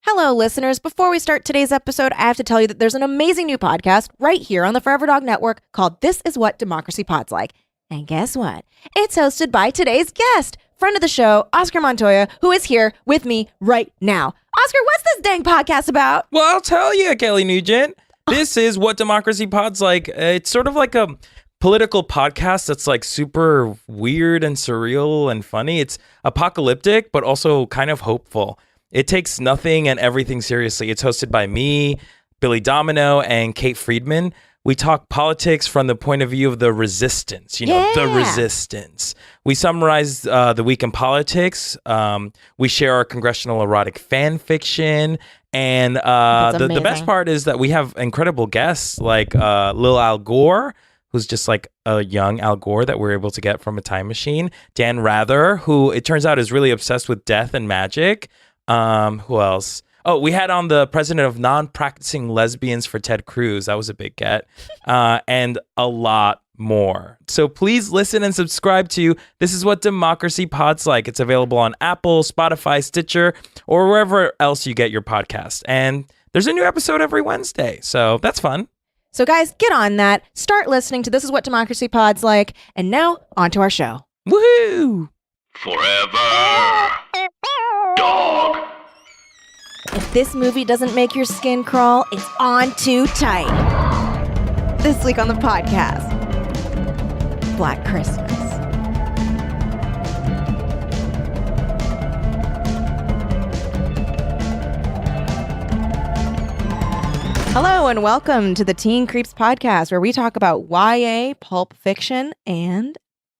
Hello, listeners. Before we start today's episode, I have to tell you that there's an amazing new podcast right here on the Forever Dog Network called This Is What Democracy Pod's Like. And guess what? It's hosted by today's guest, friend of the show, Oscar Montoya, who is here with me right now. Oscar, what's this dang podcast about? Well, I'll tell you, Kelly Nugent. This is What Democracy Pod's Like. It's sort of like a political podcast that's like super weird and surreal and funny. It's apocalyptic, but also kind of hopeful. It takes nothing and everything seriously. It's hosted by me, Billy Domino, and Kate Friedman. We talk politics from the point of view of the resistance, the resistance. We summarize the week in politics. We share our congressional erotic fan fiction. And the best part is that we have incredible guests like Lil Al Gore, who's just like a young Al Gore that we're able to get from a time machine. Dan Rather, who it turns out is really obsessed with death and magic. Who else? Oh, we had on the president of non-practicing lesbians for Ted Cruz. That was a big get. And a lot more. So please listen and subscribe to This Is What Democracy Pod's Like. It's available on Apple, Spotify, Stitcher, or wherever else you get your podcast. And there's a new episode every Wednesday. So that's fun. So guys, get on that. Start listening to This Is What Democracy Pod's Like. And now, on to our show. Woohoo! Forever Dog. If this movie doesn't make your skin crawl, it's on too tight. This week on the podcast, Black Christmas. Hello and welcome to the Teen Creeps podcast, where we talk about YA, pulp fiction, and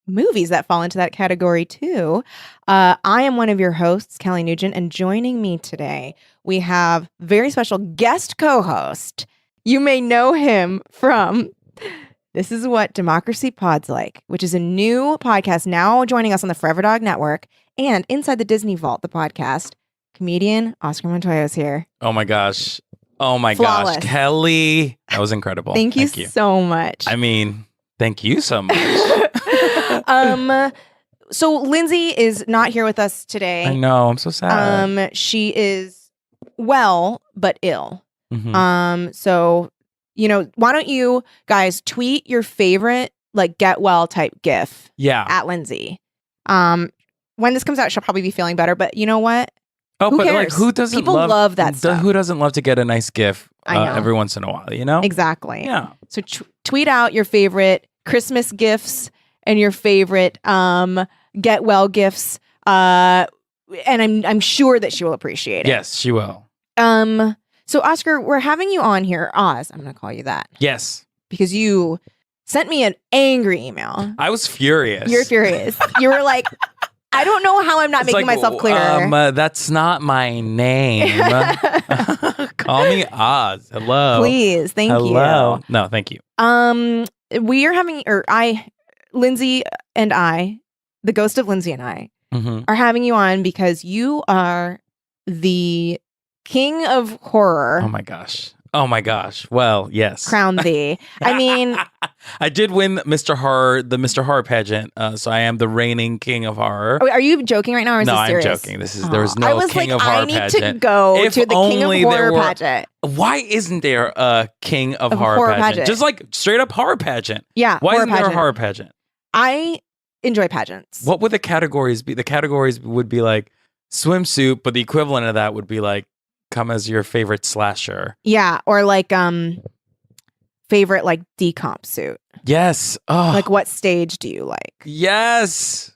movies that fall into that category too. I am one of your hosts, Kelly Nugent, and joining me today, we have very special guest co-host. You may know him from This Is What Democracy Pod's Like, which is a new podcast now joining us on the Forever Dog Network, and Inside the Disney Vault, the podcast. Comedian Oscar Montoya is here. Oh my gosh. Oh my Flawless. gosh. Kelly. That was incredible. Thank you so much. I mean, thank you so much. So Lindsay is not here with us today. I know. I'm so sad. She is well, but ill. Mhm. So, why don't you guys tweet your favorite, like, get well type GIF Yeah. at Lindsay. When this comes out, she'll probably be feeling better, but you know what? Oh, Who but cares? like, who doesn't People love that stuff. Who doesn't love to get a nice GIF I know. every once in a while, you know? Exactly. Yeah. So tweet out your favorite Christmas gifts and your favorite get well gifts. And I'm sure that she will appreciate it. Yes, she will. So Oscar, we're having you on here. Oz, I'm going to call you that. Yes. Because you sent me an angry email. I was furious. You're furious. You were like, I don't know how I'm not It's making like, myself clear. That's not my name. Call me Oz. Hello. Please. Thank Hello. you. No, thank you. We are having, Lindsay and I, the ghost of Lindsay and I, Mhm. are having you on because you are the king of horror. Oh my gosh. Oh my gosh. Well, yes. Crown thee. I mean, I did win the Mr. Horror pageant, so I am the reigning king of horror. are you joking right now or is No, this I'm serious? joking. There was no I was king like, of horror I need pageant. to go If to the king of only horror there were- pageant. Why isn't there a king of horror, horror pageant? pageant. Just like straight up horror pageant. Yeah. Why horror isn't there a pageant. horror pageant? I enjoy pageants. What would the categories be? The categories would be like swimsuit, but the equivalent of that would be like come as your favorite slasher. Yeah, or like favorite like decomp suit. Yes. Oh, Like what stage do you like? yes.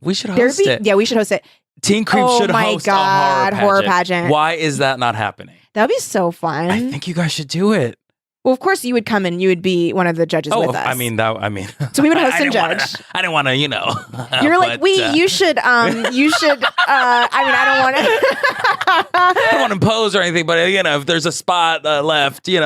We should host it. Yeah, we should host it. Teen Creep Oh should my host God, a horror pageant. Why is that not happening? That would be so fun. I think you guys should do it. Well, of course you would come and you would be one of the judges with us. I mean. So we would host I and didn't wanna- judge. I didn't want to, You're like, you should, I mean, I don't want to. I don't want to impose or anything, but if there's a spot left, maybe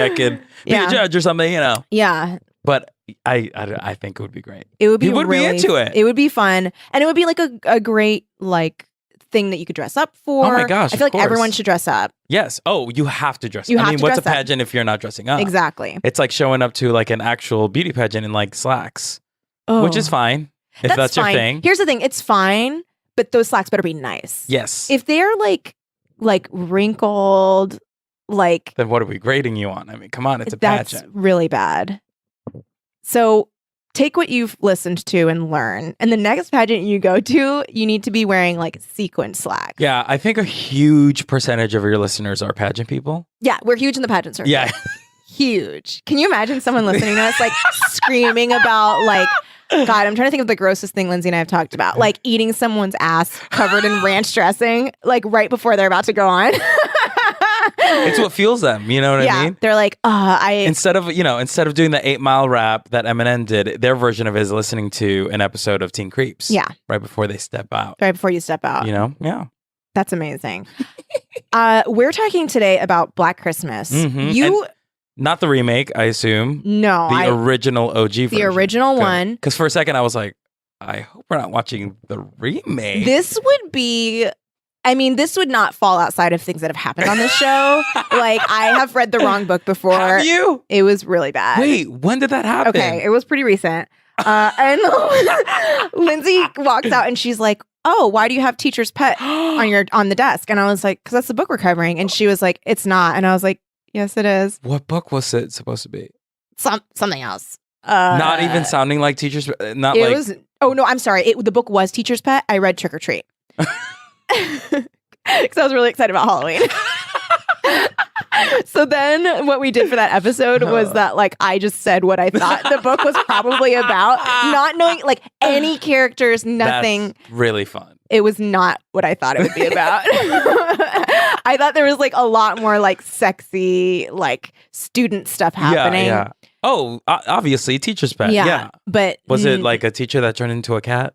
I could be Yeah. a judge or something, Yeah. But I think it would be great. It would be You would be really, into it. It would be fun. And it would be like a great, like, thing that you could dress up for. Oh my gosh, I feel of like everyone course. should dress up. Yes. Oh, you have to dress. You I have mean, to what's a dress up. pageant if you're not dressing up? Exactly. It's like showing up to like an actual beauty pageant in like slacks, which is fine if that's your fine. thing. Here's the thing. It's fine, but those slacks better be nice. Yes. If they're like like wrinkled, like Then what are we grading you on? I mean, come on, it's a that's pageant. really bad. So take what you've listened to and learn. And the next pageant you go to, you need to be wearing like sequin slacks. Yeah, I think a huge percentage of your listeners are pageant people. Yeah, we're huge in the pageant circuit. Yeah. Huge. Can you imagine someone listening to us like screaming about like, God, I'm trying to think of the grossest thing Lindsay and I have talked about, like eating someone's ass covered in ranch dressing, like right before they're about to go on. It's what fuels them. You know what I mean? They're like, Instead of doing the 8 Mile rap that Eminem did, their version of it is listening to an episode of Teen Creeps. Yeah. Right before they step out. Right before you step out. You know? Yeah. That's amazing. We're talking today about Black Christmas. And not the remake, I assume. No. The original OG version. The original one. Because for a second I was like, I hope we're not watching the remake. This would not fall outside of things that have happened on this show. Like, I have read the wrong book before. Have you? It was really bad. Wait, when did that happen? Okay, it was pretty recent. And Lindsay walks out and she's like, "Oh, why do you have Teacher's Pet on the desk?" And I was like, "Because that's the book we're covering." And she was like, "It's not." And I was like, "Yes, it is." What book was it supposed to be? Something else. Not even sounding like Teacher's Pet. Not it like. Was. Oh no, I'm sorry. The book was Teacher's Pet. I read Trick or Treat. Because I was really excited about Halloween. So then what we did for that episode was that like I just said what I thought the book was probably about, not knowing like any characters, nothing. That's really fun. It was not what I thought it would be about. I thought there was like a lot more like sexy like student stuff happening. Yeah. Oh, obviously Teacher's Pet. Yeah. But was it like a teacher that turned into a cat?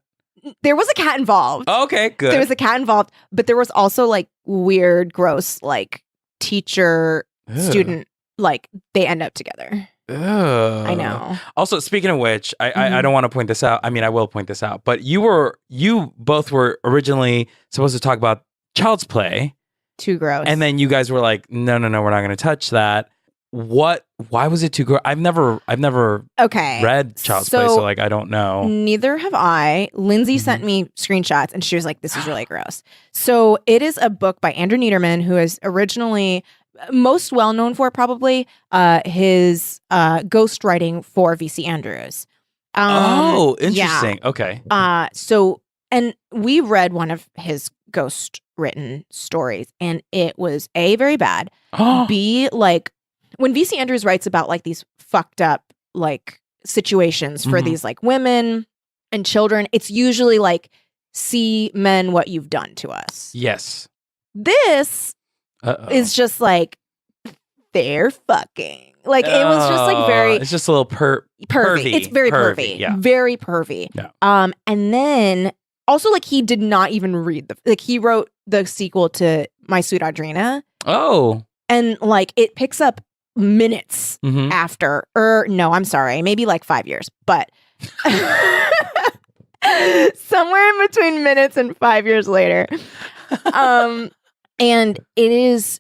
There was a cat involved. Oh, okay, good. There was a cat involved, but there was also like weird, gross, like teacher student, like they end up together. I know. Also, speaking of which, I don't want to point this out. I mean, I will point this out. But you both were originally supposed to talk about Child's Play. Too gross. And then you guys were like, no, we're not going to touch that. Why was it too gross? I've never read Child's Play, so like I don't know. Neither have I. Lindsay sent me screenshots and she was like, "This is really gross." So it is a book by Andrew Niederman, who is originally most well known for probably his ghostwriting for VC Andrews. Interesting. Yeah. Okay. So and we read one of his ghost written stories and it was A, very bad. B, like when VC Andrews writes about like these fucked up like situations for these like women and children, it's usually like, see men what you've done to us. Yes. This is just like they're fucking. Like it was just like very. It's just a little pervy. It's very pervy. Yeah. Very pervy. Yeah. And then also like he did not even read he wrote the sequel to My Sweet Audrina. Oh. And like it picks up minutes after, or no, I'm sorry, maybe like 5 years, but somewhere in between minutes and 5 years later. And it is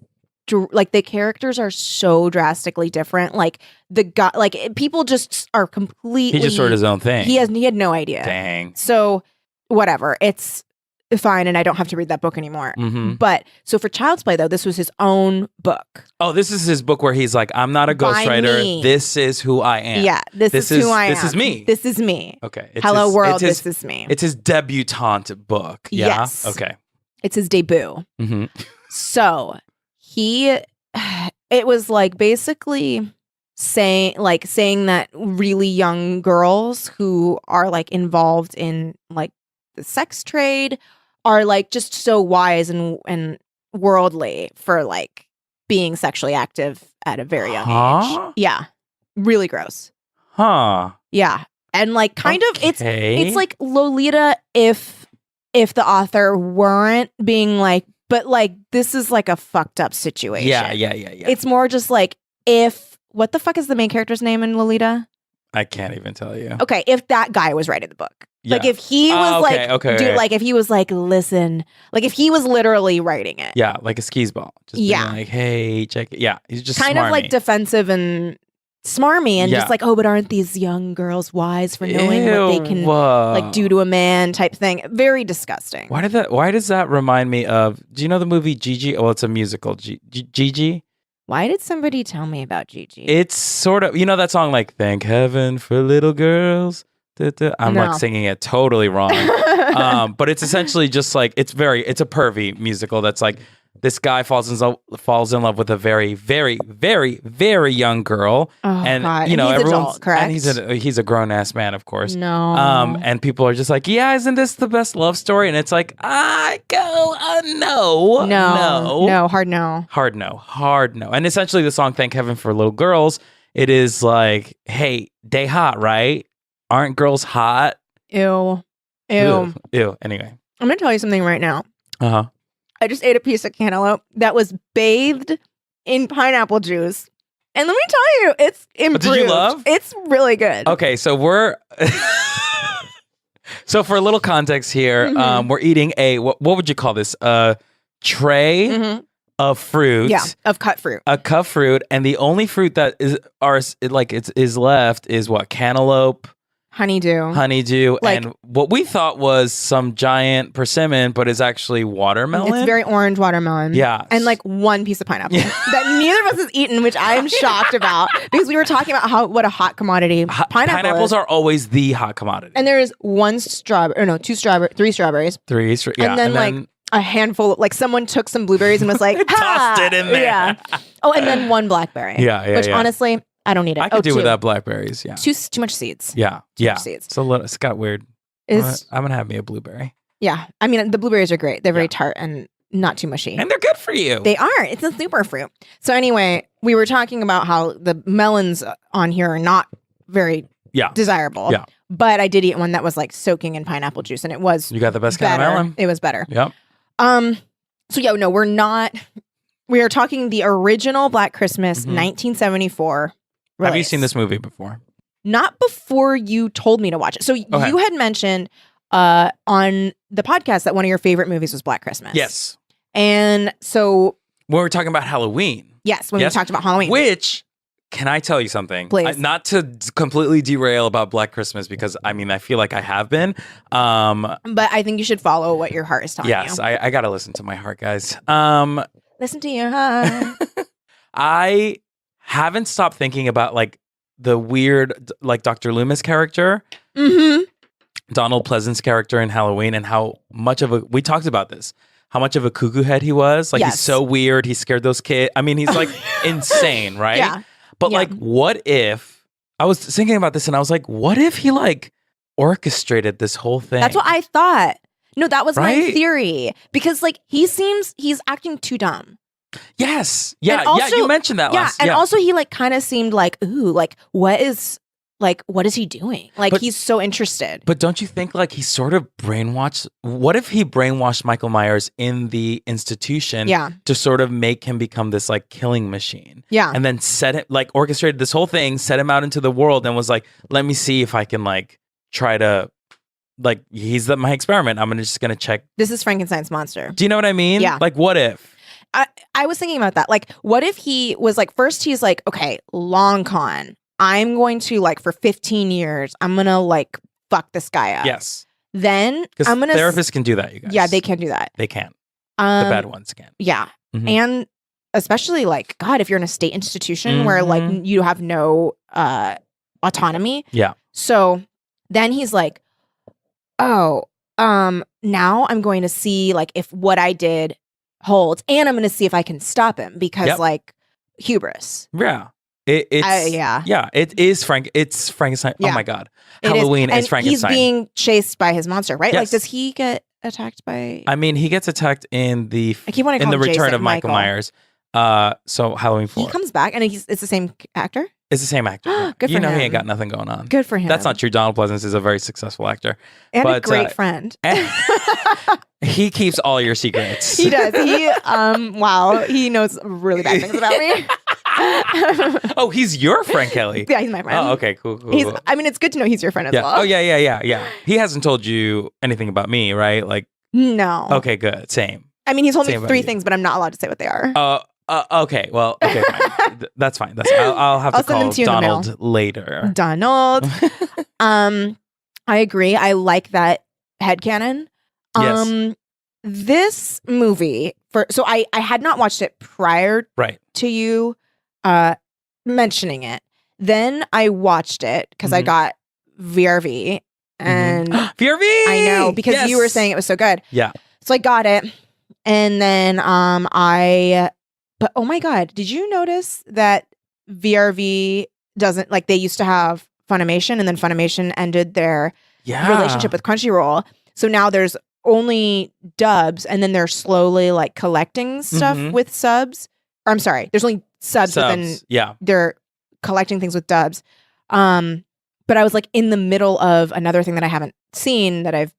like the characters are so drastically different. Like the guy, like people just are completely. He just wrote his own thing. He had no idea. Dang. So whatever, it's fine, and I don't have to read that book anymore. But so for Child's Play though, this was his own book. Oh, this is his book where he's like, I'm not a ghostwriter. This is who I am. Yeah, this is who I am. This is me. This is me. Okay. Hello world, this is me. It's his debutante book. Yeah? Yes. Okay. It's his debut. So it was like basically saying that really young girls who are like involved in like the sex trade are like just so wise and worldly for like being sexually active at a very young age. Yeah. Really gross. Yeah. And like kind of it's like Lolita if the author weren't being like, but like this is like a fucked up situation. Yeah. It's more just like what the fuck is the main character's name in Lolita? I can't even tell you. Okay, if that guy was writing the book. Yeah. Like if he was dude, like if he was like, listen, like if he was literally writing it. Yeah, like a skis ball. Just being like, hey, check it. Yeah, he's just kind of like defensive and smarmy and Yeah. just like, oh, but aren't these young girls wise for knowing what they can like do to a man type thing. Very disgusting. Why does that remind me of, do you know the movie Gigi? Well, it's a musical. Gigi? Why did somebody tell me about Gigi? It's sort of, you know that song like Thank Heaven for Little Girls? I'm No. like singing it totally wrong. But it's essentially just like, it's a pervy musical that's like, this guy falls in love with a very, very, very, very young girl. Oh, and God. you know, And he's everyone's adult, correct? and he's a grown ass man, of course. No. And people are just like, yeah, isn't this the best love story? And it's like, no. Hard no. Hard no. And essentially the song Thank Heaven for Little Girls, it is like, hey, they hot, right? Aren't girls hot? Ew. Ew. Anyway. I'm going to tell you something right now. Uh-huh. I just ate a piece of cantaloupe that was bathed in pineapple juice. And let me tell you, it's improved. Did you love? It's really good. Okay, so so for a little context here, we're eating what would you call this? A tray of fruit. Yeah, of cut fruit. A cut fruit, and the only fruit that is left is what? Cantaloupe, honeydew, Like- and what we thought was some giant persimmon, but is actually watermelon. It's very orange watermelon. Yeah. And like one piece of pineapple that neither of us has eaten, which I am shocked about because we were talking about what a hot commodity pineapple is. Pineapples are always the hot commodity. And there's three strawberries. Yeah, And then like a handful, like someone took some blueberries and was like, tossed it in there. Yeah. Oh, and then one blackberry. Yeah, Which honestly, I don't need it. I could do two. without blackberries. Yeah. Too much seeds. Yeah. much seeds. It's got weird. I'm gonna have me a blueberry. Yeah. I mean, the blueberries are great. They're very tart and not too mushy. And they're good for you. They are. It's a super fruit. So anyway, we were talking about how the melons on here are not very desirable. Yeah. But I did eat one that was like soaking in pineapple juice, and it was You got the best better. kind of melon. It was better. Yep. So yeah, no, we're not. We are talking the original Black Christmas, 1974. Have you release. seen this movie before? Not before you told me to watch it. So you had mentioned on the podcast that one of your favorite movies was Black Christmas. Yes. And so When we're talking about Halloween. yes, when we talked about Halloween. Which, can I tell you something? Please. Not to completely derail about Black Christmas, because I mean, I feel like I have been. But I think you should follow what your heart is telling you. Yes, I got to listen to my heart, guys. Listen to your heart. I haven't stopped thinking about like the weird, like Dr. Loomis character, Donald Pleasant's character in Halloween, and how much of we talked about this, how much of a cuckoo head he was. Like he's so weird. He scared those kids. I mean, he's like insane, right? Yeah. But like, what if, I was thinking about this and I was like, what if he like orchestrated this whole thing? That's what I thought. No, that was my Right? theory. Because like he's acting too dumb. Yes. Yeah. And also- you mentioned that last. And also he like kind of seemed like, ooh, like what is he doing? Like But- he's so interested. But don't you think like he sort of brainwashed? What if he brainwashed Michael Myers in the institution to sort of make him become this like killing machine? Yeah. And then set it, like orchestrated this whole thing, set him out into the world and was like, let me see if I can like try to, like, he's my experiment. I'm just going to check. This is Frankenstein's monster. Do you know what I mean? Yeah. Like, what if? I was thinking about that. Like, what if he was like, first he's like, okay, long con. I'm going to like for 15 years, I'm going to like fuck this guy up. Yes. Then Because I'm going to. therapists can do that, you guys. Yeah, they can do that. They can. The bad ones can. Yeah. Mhm. And especially like, God, if you're in a state institution where like you have no autonomy. Yeah. So then he's like, oh, now I'm going to see like if what I did holds, and I'm going to see if I can stop him because like hubris. Yeah. It's yeah. It is It's Frankenstein. Yeah. Oh my God. It Halloween and is Frankenstein. He's being chased by his monster, right? Yes. Like, does he get attacked by? I mean, he gets attacked in the I keep wanting to in call the him Return Jason, of Michael Myers. So Halloween 4. He comes back, and it's the same actor. It's the same actor. Good you for know he him. ain't got nothing going on. Good for him. That's not true. Donald Pleasance is a very successful actor. And a but, great friend. He keeps all your secrets. He does. Wow. He knows really bad things about me. Oh, he's your friend, Kelly. Yeah, he's my friend. Oh, okay, cool. I mean, it's good to know he's your friend as yeah. well. Oh, yeah. He hasn't told you anything about me, right? Like, No. okay, good. Same. I mean, he's told me Same about 3 you. things, but I'm not allowed to say what they are. Okay. Well, okay, fine. That's fine. I'll have I'll to send them call to you in the mail. Donald later. Donald. I agree. I like that headcanon. Yes. This movie so I had not watched it prior Right. to you mentioning it. Then I watched it because I Mhm. got VRV and VRV. I know because you were Yes. saying it was so good. Yeah. So I got it. And then but oh my God, did you notice that VRV doesn't like they used to have Funimation and then Funimation ended their relationship with Crunchyroll. So now there's only dubs and then they're slowly like collecting stuff with subs. Or I'm sorry, there's only subs. Within they're collecting things with dubs. But I was like in the middle of another thing that I haven't seen that I've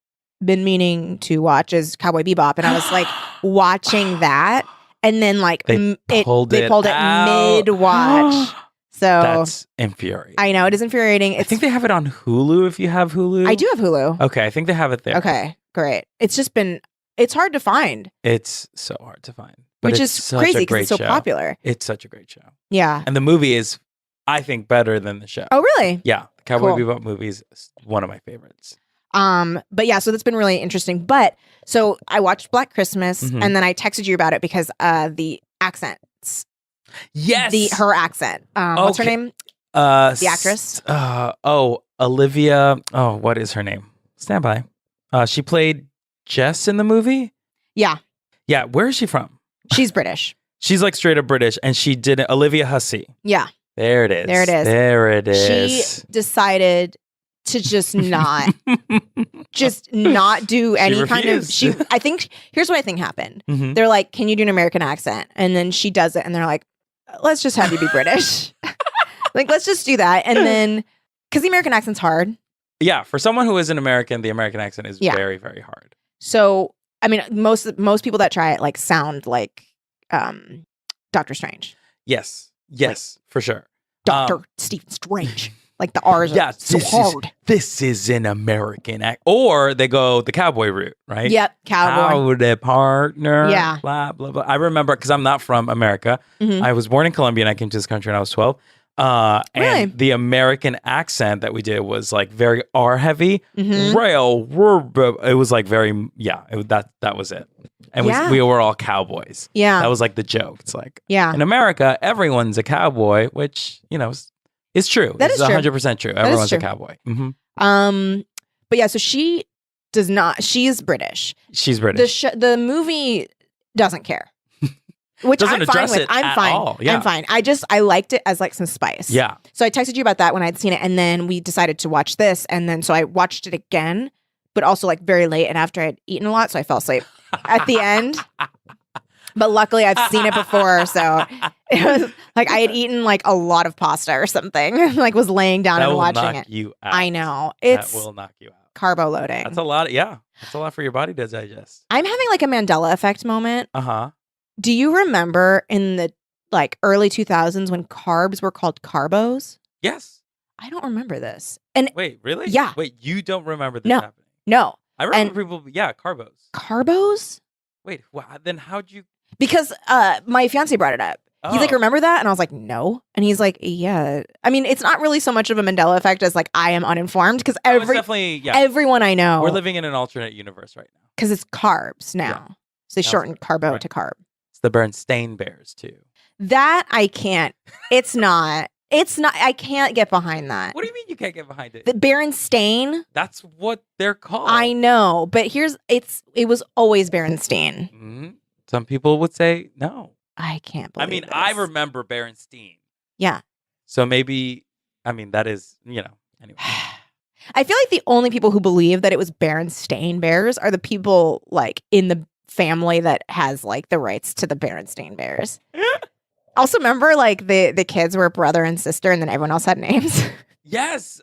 been meaning to watch is Cowboy Bebop. And I was like watching that and then like They pulled it mid-watch. So that's infuriating. I know it is infuriating. I think they have it on Hulu if you have Hulu. I do have Hulu. Okay, I think they have it there. Okay, great. It's just been it's hard to find. It's so hard to find. But Which it's is such crazy a because great it's so show. popular. It's such a great show. Yeah. And the movie is, I think, better than the show. Oh, really? Yeah. The Cowboy Cool. Bebop movie is one of my favorites. But yeah, so that's been really interesting. But so I watched Black Christmas and then I texted you about it because the accents. Yes. Her accent. What's her Okay. name? The actress? Olivia. Oh, what is her name? Stand by. She played Jess in the movie. Yeah. Yeah. Where is she from? She's British. She's like straight up British, and she did it. Olivia Hussey. Yeah. There it is. There it is. There it is. She decided to just not do any kind of refused. I think here's what I think happened. Mhm. They're like, can you do an American accent? And then she does it and they're like, let's just have you be British. Like, let's just do that. And then because the American accent's hard. Yeah, for someone who is an American, the American accent is very, very hard. So I mean, most people that try it like sound like Doctor Strange. Yes, for sure. Dr. Stephen Strange. Like the R's are so hard. This is an American act. Or they go the cowboy route, right? Yep, cowboy. Howdy, partner. Yeah. Blah, blah, blah. I remember because I'm not from America. Mhm. I was born in Colombia and I came to this country when I was 12. Really? And the American accent that we did was like very R heavy. Mhm. It was like very, that was it. And we were all cowboys. Yeah. That was like the joke. It's like, Yeah. in America, everyone's a cowboy, which, is true. That It's is true. 100% true. Everyone's a cowboy. Mm-hmm. But yeah, so she does not. She's British. She's British. The movie doesn't care, which Doesn't I'm fine address with. it I'm at fine. all. Yeah. I'm fine. I liked it as like some spice. Yeah. So I texted you about that when I'd seen it, and then we decided to watch this, and then so I watched it again, but also like very late and after I'd eaten a lot, so I fell asleep at the end. But luckily, I've seen it before, so it was like I had eaten like a lot of pasta or something. Like was laying down That and will watching knock it. you out. I know it's That will knock you out. carbo loading. That's a lot. That's a lot for your body to digest. I'm having like a Mandela effect moment. Uh-huh. Do you remember in the like early 2000s when carbs were called carbos? Yes. I don't remember this. And Wait, really? Yeah. Wait, you don't remember this No. happening? no, I remember people, carbos. carbos? Wait, then how'd you? Because my fiance brought it up. He's like, Oh. remember that? And I was like, no. And he's like, yeah. I mean, it's not really so much of a Mandela effect as like I am uninformed because Oh, it's definitely, everyone I know, we're living in an alternate universe right now. because it's carbs now. Yeah. So they shortened carbo Right. to carb. It's the Bernstein Bears too. That I can't. It's not. I can't get behind that. What do you mean you can't get behind it? The Berenstain. That's what they're called. I know, but it was always Berenstain. Mhm. Some people would say no. I can't believe I mean, this. I remember Berenstein. Yeah. So maybe, that is, anyway. I feel like the only people who believe that it was Berenstain Bears are the people like in the family that has like the rights to the Berenstain Bears. Also, remember like the kids were brother and sister, and then everyone else had names. Yes.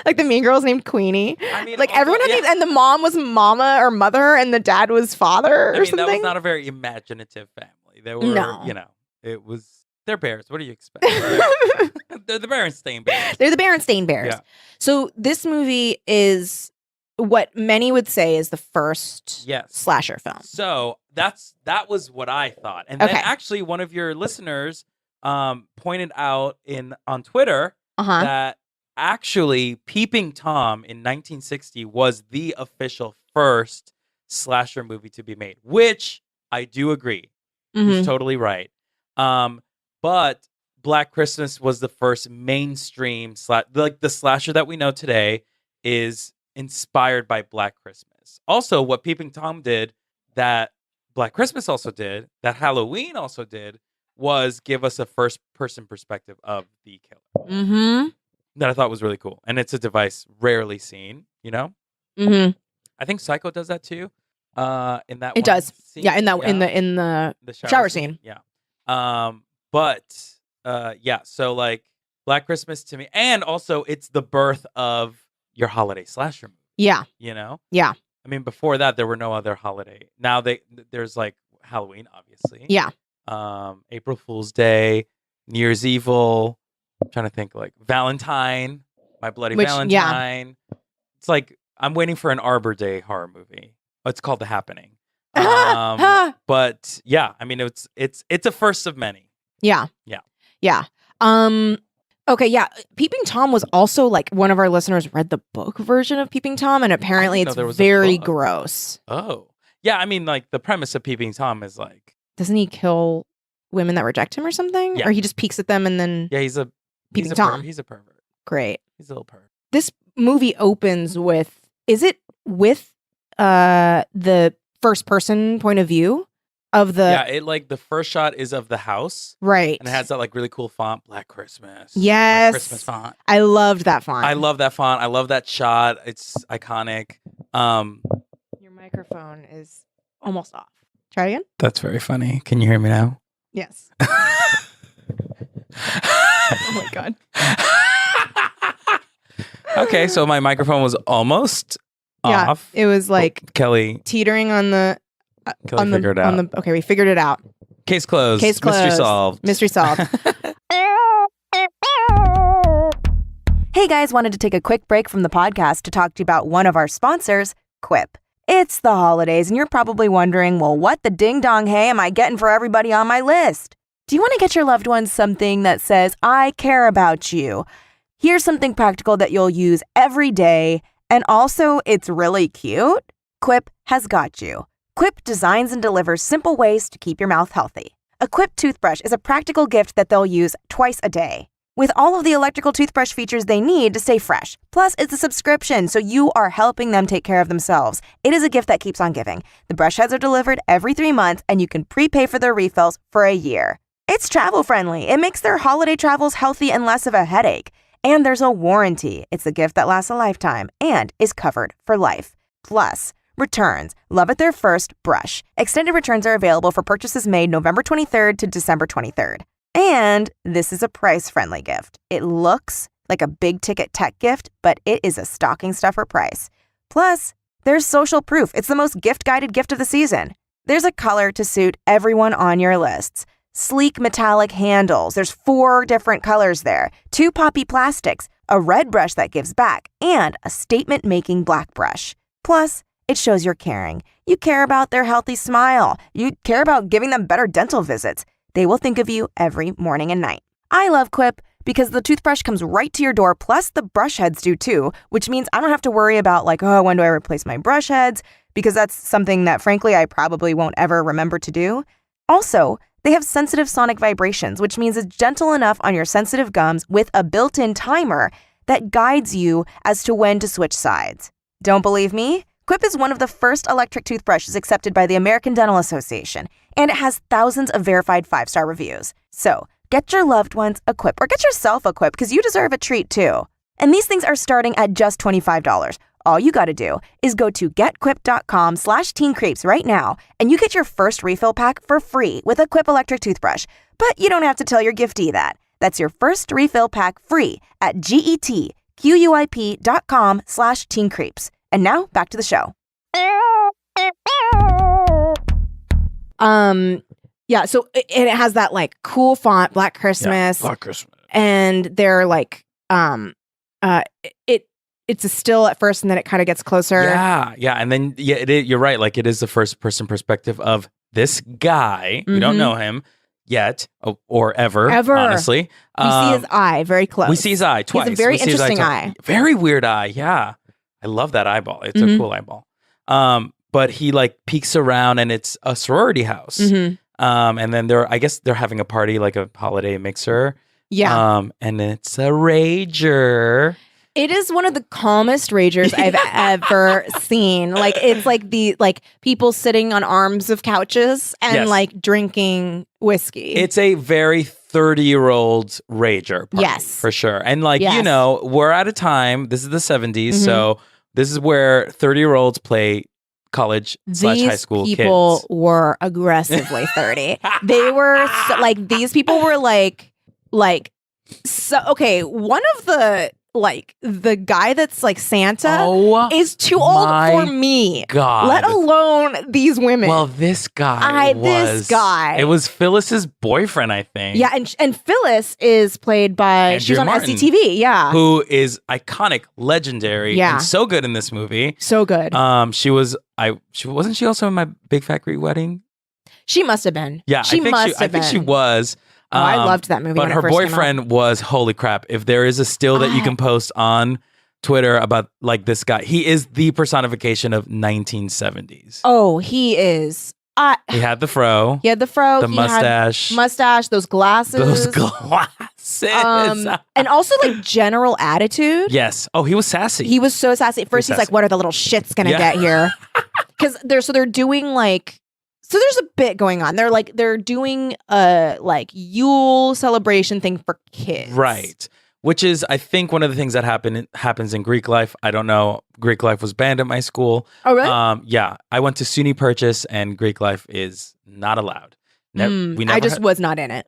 Like the mean girl's named Queenie. I mean, Like everyone had names, and the mom was Mama or Mother, and the dad was Father or something. that was not a very imaginative family. They were, No. it was, they're bears. What do you expect? They're the Berenstain Bears. They're the Berenstain Bears. Yeah. So this movie is what many would say is the first Yes. slasher film. So that was what I thought. And then Okay. actually one of your listeners pointed out on Twitter Uh-huh. that actually Peeping Tom in 1960 was the official first slasher movie to be made, which I do agree. He's Mhm. totally right. But Black Christmas was the first mainstream the slasher that we know today is inspired by Black Christmas. Also, what Peeping Tom did that Black Christmas also did, that Halloween also did, was give us a first-person perspective of the killer. Mm-hmm. That I thought was really cool. And it's a device rarely seen, you know? Mm-hmm. I think Psycho does that too. In that It one does. scene. Yeah, in the shower scene. Yeah. So like Black Christmas to me, and also it's the birth of your holiday slasher movie. Yeah. You know? Yeah. I mean, before that there were no other holiday. Now there's like Halloween, obviously. Yeah. April Fool's Day, New Year's Evil. I'm trying to think like Valentine, My Bloody Valentine. It's like I'm waiting for an Arbor Day horror movie. It's called The Happening. But yeah, I mean it's a first of many. Yeah. Yeah. Yeah. Okay, yeah. Peeping Tom was also like one of our listeners read the book version of Peeping Tom, and apparently it's very gross. Oh. Yeah, I mean like the premise of Peeping Tom is like, doesn't he kill women that reject him or something? Yeah. Or he just peeks at them and then he's a Tom. He's a pervert. Great. He's a little pervert. This movie opens with the first person point of view of the it like the first shot is of the house, right, and it has that like really cool font, Black Christmas. Yes, Black Christmas font. I loved that font. I love that font. I love that shot. It's iconic. Your microphone is almost off. Try it again. That's very funny. Can you hear me now? Yes. Oh my god. Okay, so my microphone was almost off. It was like Kelly teetering on the figured it out. Okay, we figured it out. Case closed. Case closed. Mystery solved. Mystery solved. Hey guys, wanted to take a quick break from the podcast to talk to you about one of our sponsors, Quip. It's the holidays, and you're probably wondering, well, what the ding-dong hey am I getting for everybody on my list? Do you want to get your loved ones something that says, I care about you? Here's something practical that you'll use every day, and also it's really cute. Quip has got you. Quip designs and delivers simple ways to keep your mouth healthy. A Quip toothbrush is a practical gift that they'll use twice a day, with all of the electrical toothbrush features they need to stay fresh. Plus, it's a subscription, so you are helping them take care of themselves. It is a gift that keeps on giving. The brush heads are delivered every 3 months, and you can prepay for their refills for a year. It's travel-friendly. It makes their holiday travels healthy and less of a headache. And there's a warranty. It's a gift that lasts a lifetime and is covered for life. Plus, returns. Love at their first brush. Extended returns are available for purchases made November 23rd to December 23rd. And this is a price-friendly gift. It looks like a big-ticket tech gift, but it is a stocking stuffer price. Plus, there's social proof. It's the most gift-guided gift of the season. There's a color to suit everyone on your lists. Sleek metallic handles. There's 4 different colors there. 2 poppy plastics, a red brush that gives back, and a statement-making black brush. Plus, it shows you're caring. You care about their healthy smile. You care about giving them better dental visits. They will think of you every morning and night. I love Quip because the toothbrush comes right to your door, plus the brush heads do too, which means I don't have to worry about like, oh, when do I replace my brush heads? Because that's something that, frankly, I probably won't ever remember to do. Also, they have sensitive sonic vibrations, which means it's gentle enough on your sensitive gums with a built-in timer that guides you as to when to switch sides. Don't believe me? Quip is one of the first electric toothbrushes accepted by the American Dental Association, and it has thousands of verified 5-star reviews. So, get your loved ones a Quip, or get yourself a Quip, because you deserve a treat too. And these things are starting at just $25. All you gotta do is go to getquip.com/teencreeps right now, and you get your first refill pack for free with a Quip electric toothbrush. But you don't have to tell your giftee that. That's your first refill pack free at getquip.com/teencreeps. And now back to the show. Yeah, so it has that like cool font, Black Christmas. Yeah, Black Christmas. And they're like, it's a still at first, and then it kind of gets closer. Yeah, and then you're right. Like it is the first person perspective of this guy. We don't know him yet or ever. Honestly, we see his eye very close. We see his eye twice. He has a very interesting eye. Very weird eye. Yeah, I love that eyeball. It's a cool eyeball. But he like peeks around, and it's a sorority house. And then I guess they're having a party, like a holiday mixer. Yeah. And it's a rager. It is one of the calmest ragers I've ever seen. Like it's like the people sitting on arms of couches and like drinking whiskey. It's a very 30-year-old rager party, yes, for sure. And like we're at a time. This is the 70s, so this is where 30-year-olds play college / high school kids. These people were aggressively 30. They were these people were so okay. One of the guy that's like Santa is too old for me. God. Let alone these women. Well, this guy it was Phyllis's boyfriend, I think. Yeah, and Phyllis is played by she's on Martin, SCTV, yeah. Who is iconic, legendary, and so good in this movie. So good. She wasn't she also in My Big Fat Greek Wedding? She must have been. Yeah, I think she was. I loved that movie. But her boyfriend was, holy crap. If there is a still that you can post on Twitter about like this guy, he is the personification of 1970s. Oh, he is. He had the fro. The mustache. Those glasses. And also like general attitude. Yes. Oh, he was sassy. He was so sassy. At first he's like, what are the little shits gonna get here? Because they're doing like, so there's a bit going on. They're doing a like Yule celebration thing for kids. Right. Which is, I think, one of the things that happens in Greek life. I don't know. Greek life was banned at my school. Oh, really? Yeah. I went to SUNY Purchase, and Greek life is not allowed. I just was not in it.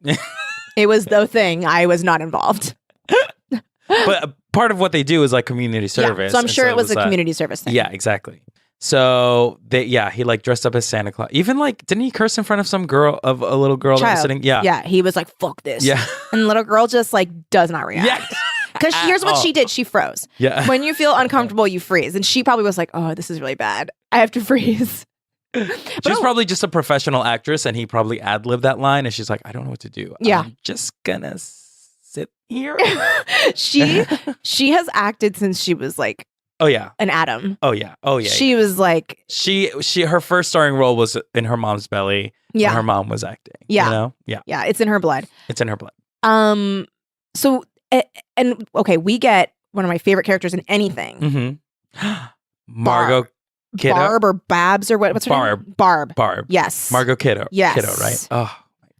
It was the thing. I was not involved. But part of what they do is like community service. So I'm sure it was a community service thing. Yeah, exactly. So he like dressed up as Santa Claus. Even like, didn't he curse in front of a little girl that was sitting? Yeah. Yeah. He was like, fuck this. Yeah. And the little girl just like does not react. Yeah. Because here's what she did. She froze. Yeah. When you feel uncomfortable, you freeze. And she probably was like, oh, this is really bad. I have to freeze. She's probably just a professional actress, and he probably ad-libbed that line, and she's like, I don't know what to do. Yeah. I'm just gonna sit here. She has acted since she was like, oh yeah, an atom. Oh yeah. She was like, her first starring role was in her mom's belly. Yeah. When her mom was acting. Yeah. You know? Yeah. Yeah. It's in her blood. So and okay, we get one of my favorite characters in anything. Margot Kiddo. Barb or Babs or what's her name? Barb. Yes. Margot Kiddo. Yes. Kiddo, right? Oh.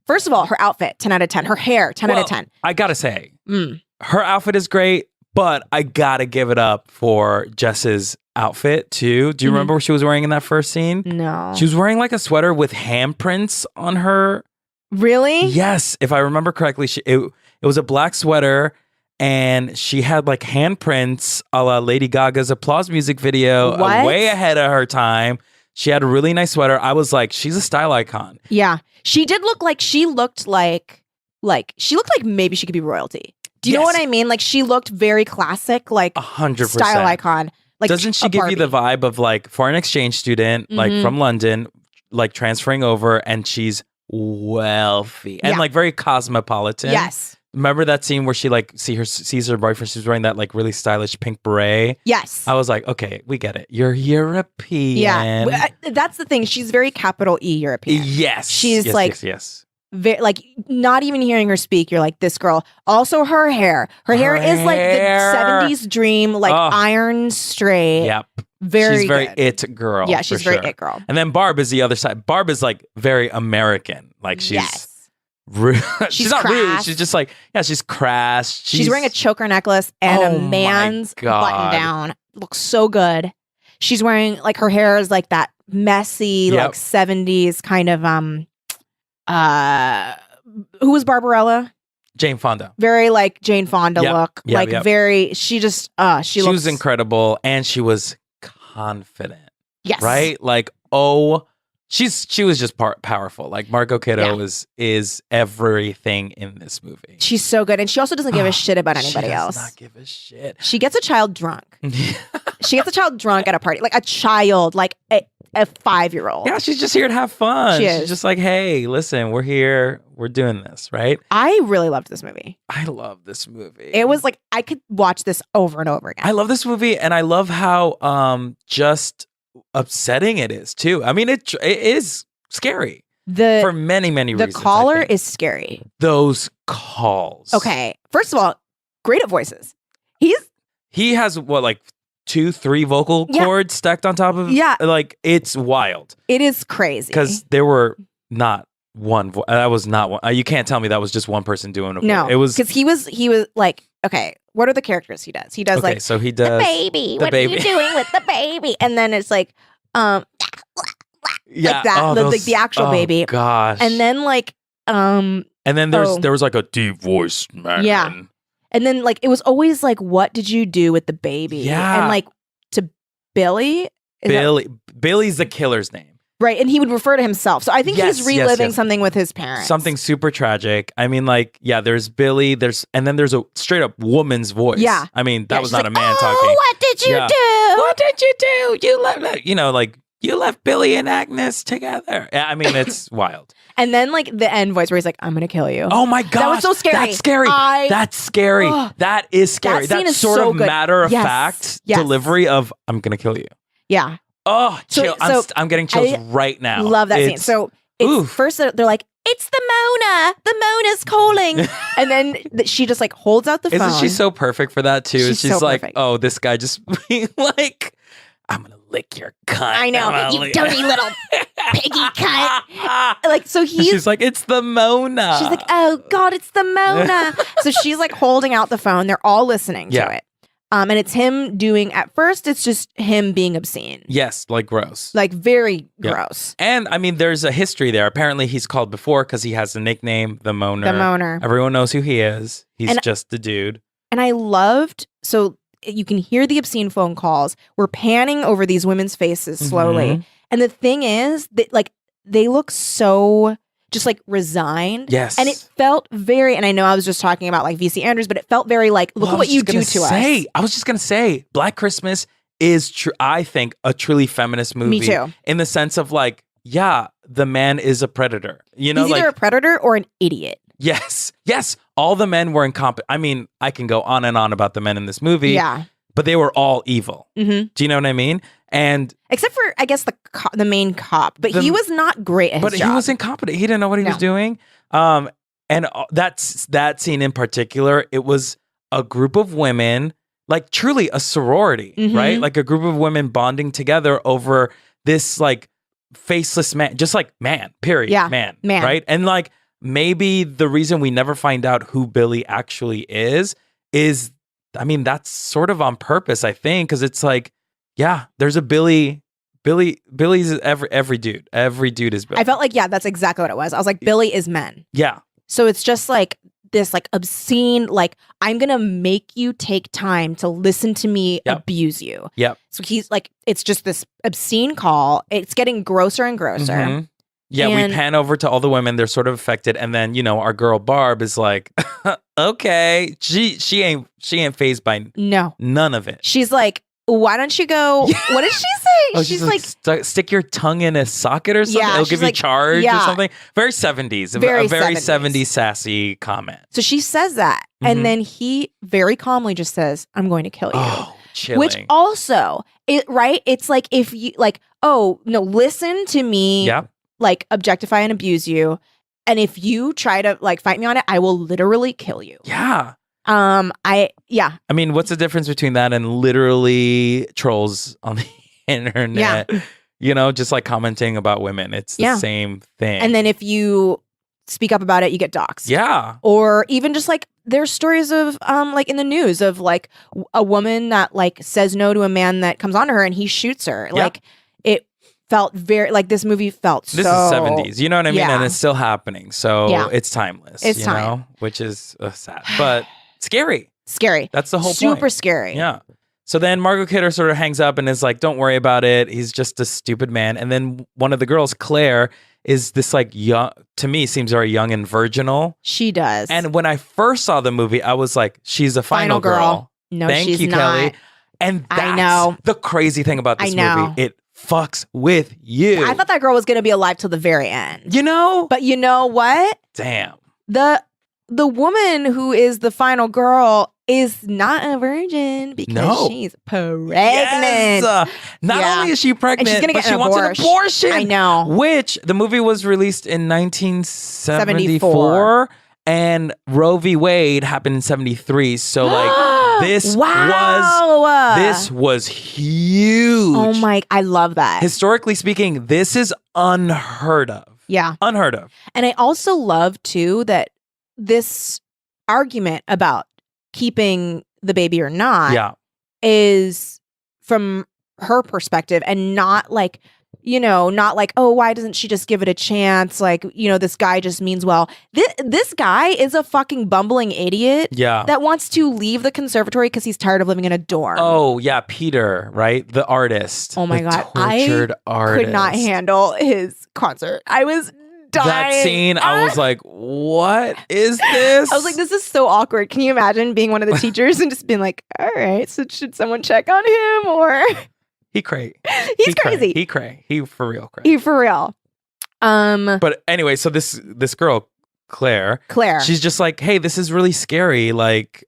First of all, her outfit, 10 out of 10. Her hair, 10 out of 10. I gotta say, her outfit is great, but I gotta give it up for Jess's outfit too. Do you remember what she was wearing in that first scene? No. She was wearing like a sweater with handprints on her. Really? Yes. If I remember correctly, it was a black sweater, and she had like handprints a la Lady Gaga's Applause music video, way ahead of her time. She had a really nice sweater. I was like, she's a style icon. Yeah. She did look like she looked like maybe she could be royalty. Do you know what I mean? Like she looked very classic, like 100% style icon. Like, doesn't she give you the vibe of like foreign exchange student, like from London, like transferring over, and she's wealthy and like very cosmopolitan? Yes. Remember that scene where she like sees her boyfriend? She's wearing that like really stylish pink beret. Yes. I was like, okay, we get it. You're European. Yeah. That's the thing. She's very capital E European. Yes. She's yes. Like not even hearing her speak, you're like, this girl. Also her hair. Her hair is like the 70s dream, like iron straight. Yep. She's very good. it girl. Yeah, she's very it girl. And then Barb is the other side. Barb is like very American. Like she's rude. She's not rude. She's just like, she's crass. She's wearing a choker necklace and a man's button down. Looks so good. She's wearing like her hair is like that messy, like 70s kind of who was Barbarella? Jane Fonda. Very like Jane Fonda look. Very she was incredible, and she was confident. Yes. Right? Like, she was just powerful. Like Margot Kiddo is everything in this movie. She's so good, and she also doesn't give a shit about anybody else. She does not give a shit. She gets a child drunk. She gets a child drunk at a party, like a child, like a 5-year-old. Yeah, she's just here to have fun. She is. She's just like, hey, listen, we're here. We're doing this, right? I really loved this movie. I love this movie. It was like, I could watch this over and over again. I love this movie, and I love how just upsetting it is, too. I mean, it is scary for many, many reasons. The caller is scary. Those calls. Okay. First of all, great at voices. He has, what, like 2-3 vocal cords stacked on top of him? Yeah. Like, it's wild. It is crazy. Because there were not one that was not one. You can't tell me that was just one person doing it. No, it was because he was like, okay, what are the characters he does? He does like, so he does the baby. What are you doing with the baby? And then it's like, like that, like the actual baby. Gosh. And then like, and then there was like a deep voice man. Yeah. And then like it was always like, what did you do with the baby? Yeah. And like to Billy. Billy's the killer's name. Right, and he would refer to himself. So I think he's reliving something with his parents. Something super tragic. I mean, like, there's Billy, and then there's a straight up woman's voice. Yeah. I mean, that was not like, a man talking. What did you do? What did you do? You left, you left Billy and Agnes together. Yeah, I mean, it's wild. And then like the end voice where he's like, I'm going to kill you. Oh my God. That was so scary. That's scary. That's scary. That is scary. That scene is sort so of good. matter of fact delivery of, I'm going to kill you. Yeah. Oh, chill. I'm getting chills right now. Love that scene. So first they're like, it's the Mona. The Mona's calling. And then she just like holds out the phone. Isn't she so perfect for that too? She's so like, perfect. oh, this guy just being like, I'm going to lick your cunt. I know. You dirty little piggy cunt. Like, so she's like, it's the Mona. She's like, oh God, it's the Mona. So she's like holding out the phone. They're all listening to it. And it's him doing, at first, it's just him being obscene. Yes, like gross. Like very gross. And I mean, there's a history there. Apparently he's called before because he has the nickname, the Moaner. The Moaner. Everyone knows who he is. He's just the dude. And I loved, so you can hear the obscene phone calls. We're panning over these women's faces slowly. Mm-hmm. And the thing is, that like they look so just like resigned. Yes. And it felt very, and I know I was just talking about like VC Andrews, but it felt very like, look at what you do to us. I was just going to say, Black Christmas is, I think, a truly feminist movie. Me too. In the sense of like, the man is a predator. You know, he's either a predator or an idiot. Yes. Yes. All the men were incompetent. I mean, I can go on and on about the men in this movie. Yeah. But they were all evil. Mm-hmm. Do you know what I mean? And except for, I guess, the main cop, but he was not great at his job. He was incompetent. He didn't know what he was doing. And that scene in particular, it was a group of women, like truly a sorority, right? Like a group of women bonding together over this like faceless man, just like man, period. Yeah, man, right? And like maybe the reason we never find out who Billy actually is, I mean, that's sort of on purpose, I think, because it's like, there's a Billy's every dude. Every dude is Billy. I felt like, that's exactly what it was. I was like, Billy is men. Yeah. So it's just like this like obscene, like, I'm going to make you take time to listen to me abuse you. Yep. So he's like, it's just this obscene call. It's getting grosser and grosser. Mm-hmm. Yeah, we pan over to all the women. They're sort of affected. And then, our girl Barb is like, okay. She ain't fazed by none of it. She's like, why don't you go? What did she say? Oh, she's like, stick your tongue in a socket or something. It'll give you charge or something. Very 70s. A very 70s sassy comment. So she says that. Mm-hmm. And then he very calmly just says, I'm going to kill you. Oh, chilling. Which also, it's like if you like, oh, no, listen to me. Yeah. Like objectify and abuse you. And if you try to like fight me on it, I will literally kill you. Yeah. I mean, what's the difference between that and literally trolls on the internet? Yeah. Just like commenting about women. It's the same thing. And then if you speak up about it, you get doxxed. Yeah. Or even just like there's stories of like in the news of like a woman that like says no to a man that comes on to her and he shoots her. Yeah. Like it felt very like this movie felt this is 70s, you know what I mean? And it's still happening. So it's timeless. It's which is sad. But scary. Scary. That's the whole point. Super scary. Yeah. So then Margot Kidder sort of hangs up and is like, don't worry about it. He's just a stupid man. And then one of the girls, Claire, is this like young, to me, seems very young and virginal. She does. And when I first saw the movie, I was like, she's a final girl. No, Thank she's you, not. Kelly. And that's the crazy thing about this movie. It fucks with you. I thought that girl was going to be alive till the very end. You know? But you know what? Damn. The woman who is the final girl is not a virgin because she's pregnant. Yes. Not only is she pregnant, and she's gonna but get she wants an abortion. I know. Which the movie was released in 1974 and Roe v. Wade happened in 73. So like this was huge. Oh my, I love that. Historically speaking, this is unheard of. Yeah. Unheard of. And I also love too that this argument about keeping the baby or not is from her perspective and not like, not like, oh, why doesn't she just give it a chance? Like, this guy just means well. This guy is a fucking bumbling idiot that wants to leave the conservatory because he's tired of living in a dorm. Oh, yeah. Peter, right? The artist. Oh my God. Tortured artist. Could not handle his concert. I was dying. That scene, I was like, what is this? I was like, this is so awkward. Can you imagine being one of the teachers and just being like, all right, so should someone check on him or... He cray. He's crazy. He cray. He for real cray. He for real. But anyway, so this girl, Claire, she's just like, hey, this is really scary. Like,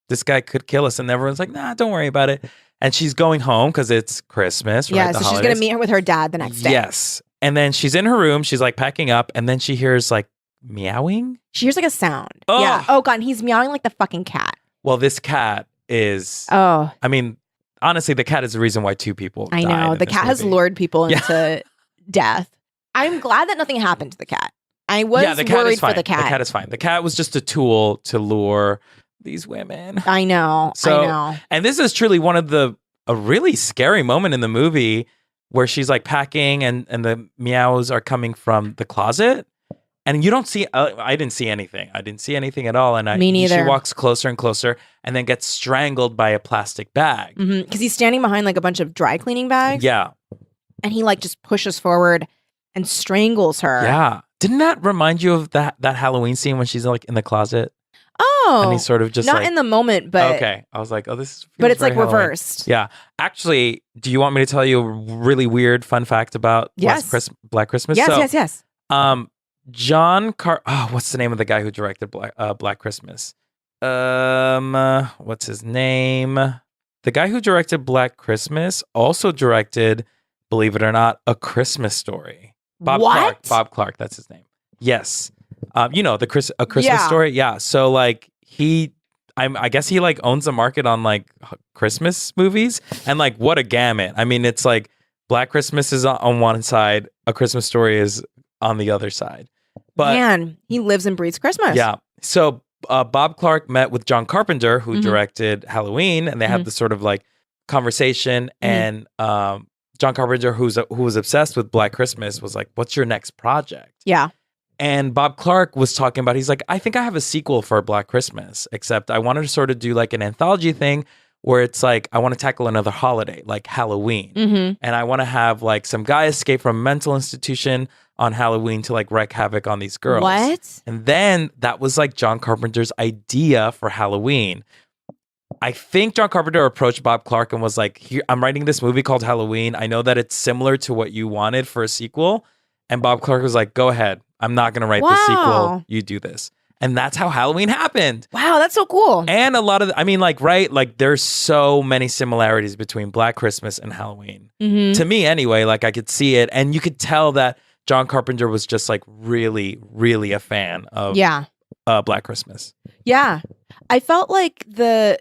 this guy could kill us. And everyone's like, nah, don't worry about it. And she's going home because it's Christmas, right? Yeah, so she's going to meet her with her dad the next day. Yes. And then she's in her room. She's like packing up. And then she hears like meowing. She hears like a sound. Oh. Yeah. Oh, God. And he's meowing like the fucking cat. Well, this cat is... Oh. I mean... Honestly, the cat is the reason why two people died. I know. The cat has lured people into death. I'm glad that nothing happened to the cat. I was worried for the cat. The cat is fine. The cat was just a tool to lure these women. I know. And this is truly one of a really scary moment in the movie where she's like packing and the meows are coming from the closet. And you don't see, I didn't see anything. I didn't see anything at all. And Me neither. She walks closer and closer and then gets strangled by a plastic bag. Because he's standing behind like a bunch of dry cleaning bags. Yeah. And he like just pushes forward and strangles her. Yeah. Didn't that remind you of that Halloween scene when she's like in the closet? Oh. And he's sort of just not in the moment, but. Okay. I was like, oh, this is. But it's like Halloween. reversed. Yeah. Actually, do you want me to tell you a really weird fun fact about Black Christmas? Yes. What's the name of the guy who directed Black Christmas? What's his name? The guy who directed Black Christmas also directed, believe it or not, A Christmas Story. Bob Clark, that's his name. Yes. A Christmas Story? Yeah. So like I guess he like owns a market on like Christmas movies and like what a gamut. I mean, it's like Black Christmas is on one side, A Christmas Story is on the other side. But man, he lives and breathes Christmas. Yeah. So Bob Clark met with John Carpenter, who directed Halloween, and they had this sort of like conversation. And John Carpenter, who was obsessed with Black Christmas, was like, "What's your next project?" Yeah. And Bob Clark was talking about, he's like, "I think I have a sequel for Black Christmas, except I wanted to sort of do like an anthology thing where it's like I want to tackle another holiday, like Halloween, and I want to have like some guy escape from a mental institution on Halloween to like wreak havoc on these girls." What? And then that was like John Carpenter's idea for Halloween. I think John Carpenter approached Bob Clark and was like, "Here, I'm writing this movie called Halloween. I know that it's similar to what you wanted for a sequel." And Bob Clark was like, "Go ahead. I'm not going to write the sequel. You do this." And that's how Halloween happened. Wow, that's so cool. And a lot of, there's so many similarities between Black Christmas and Halloween. To me anyway, like I could see it. And you could tell that John Carpenter was just like really, really a fan of Black Christmas. Yeah. I felt like the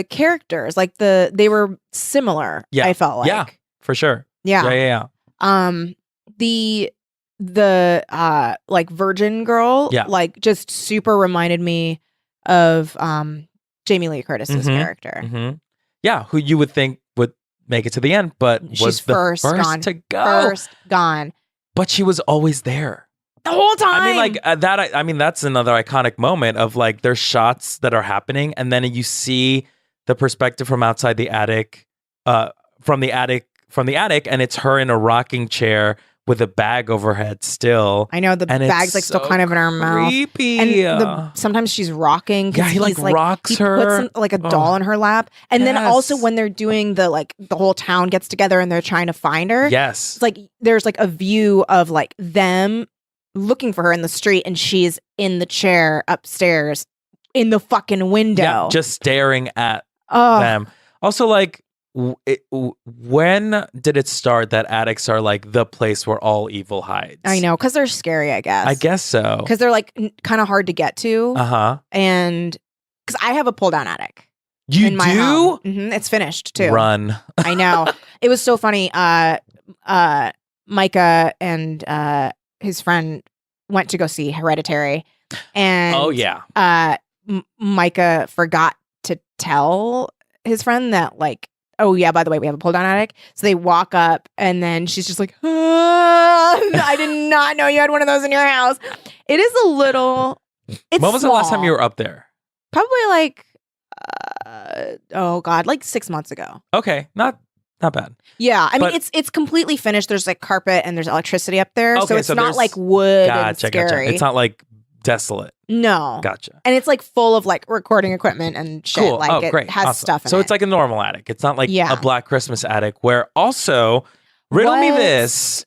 characters, like they were similar. Yeah. I felt like. Yeah, for sure. Yeah. The like virgin girl, like just super reminded me of Jamie Lee Curtis's character. Yeah, who you would think would make it to the end, but She's was the first to go. First gone. But she was always there. The whole time. I mean, like that's another iconic moment of like there's shots that are happening, and then you see the perspective from outside the attic, from the attic, and it's her in a rocking chair with a bag over her head still. I know the And bag's it's like still so kind of in her mouth. creepy. And sometimes she's rocking. Yeah, he he's rocks he her. puts like a doll in her lap. And then also when they're doing the whole town gets together and they're trying to find her. Yes. It's like there's like a view of like them looking for her in the street and she's in the chair upstairs in the fucking window. Yeah, just staring at them. Also, like, when did it start that attics are like the place where all evil hides? I know, because they're scary, I guess. I guess so. Because they're like kind of hard to get to. And because I have a pull down attic. You in my do? home. It's finished too. Run. I know. It was so funny. Micah and his friend went to go see Hereditary. And Micah forgot to tell his friend that like, oh yeah, by the way, we have a pull down attic. So they walk up and then she's just like, I did not know you had one of those in your house. It is a little, it's When was small. the last time you were up there? Probably like, like 6 months ago. Okay, not bad. Yeah, I mean it's completely finished. There's like carpet and there's electricity up there, Okay, so it's so not there's- like wood and Gotcha. scary. It's not like desolate. No. Gotcha. And it's like full of like recording equipment and shit. Cool. Like Oh, it great. has Awesome. stuff in So it. it's like a normal attic. It's not like Yeah. a Black Christmas attic where also, riddle me What? this,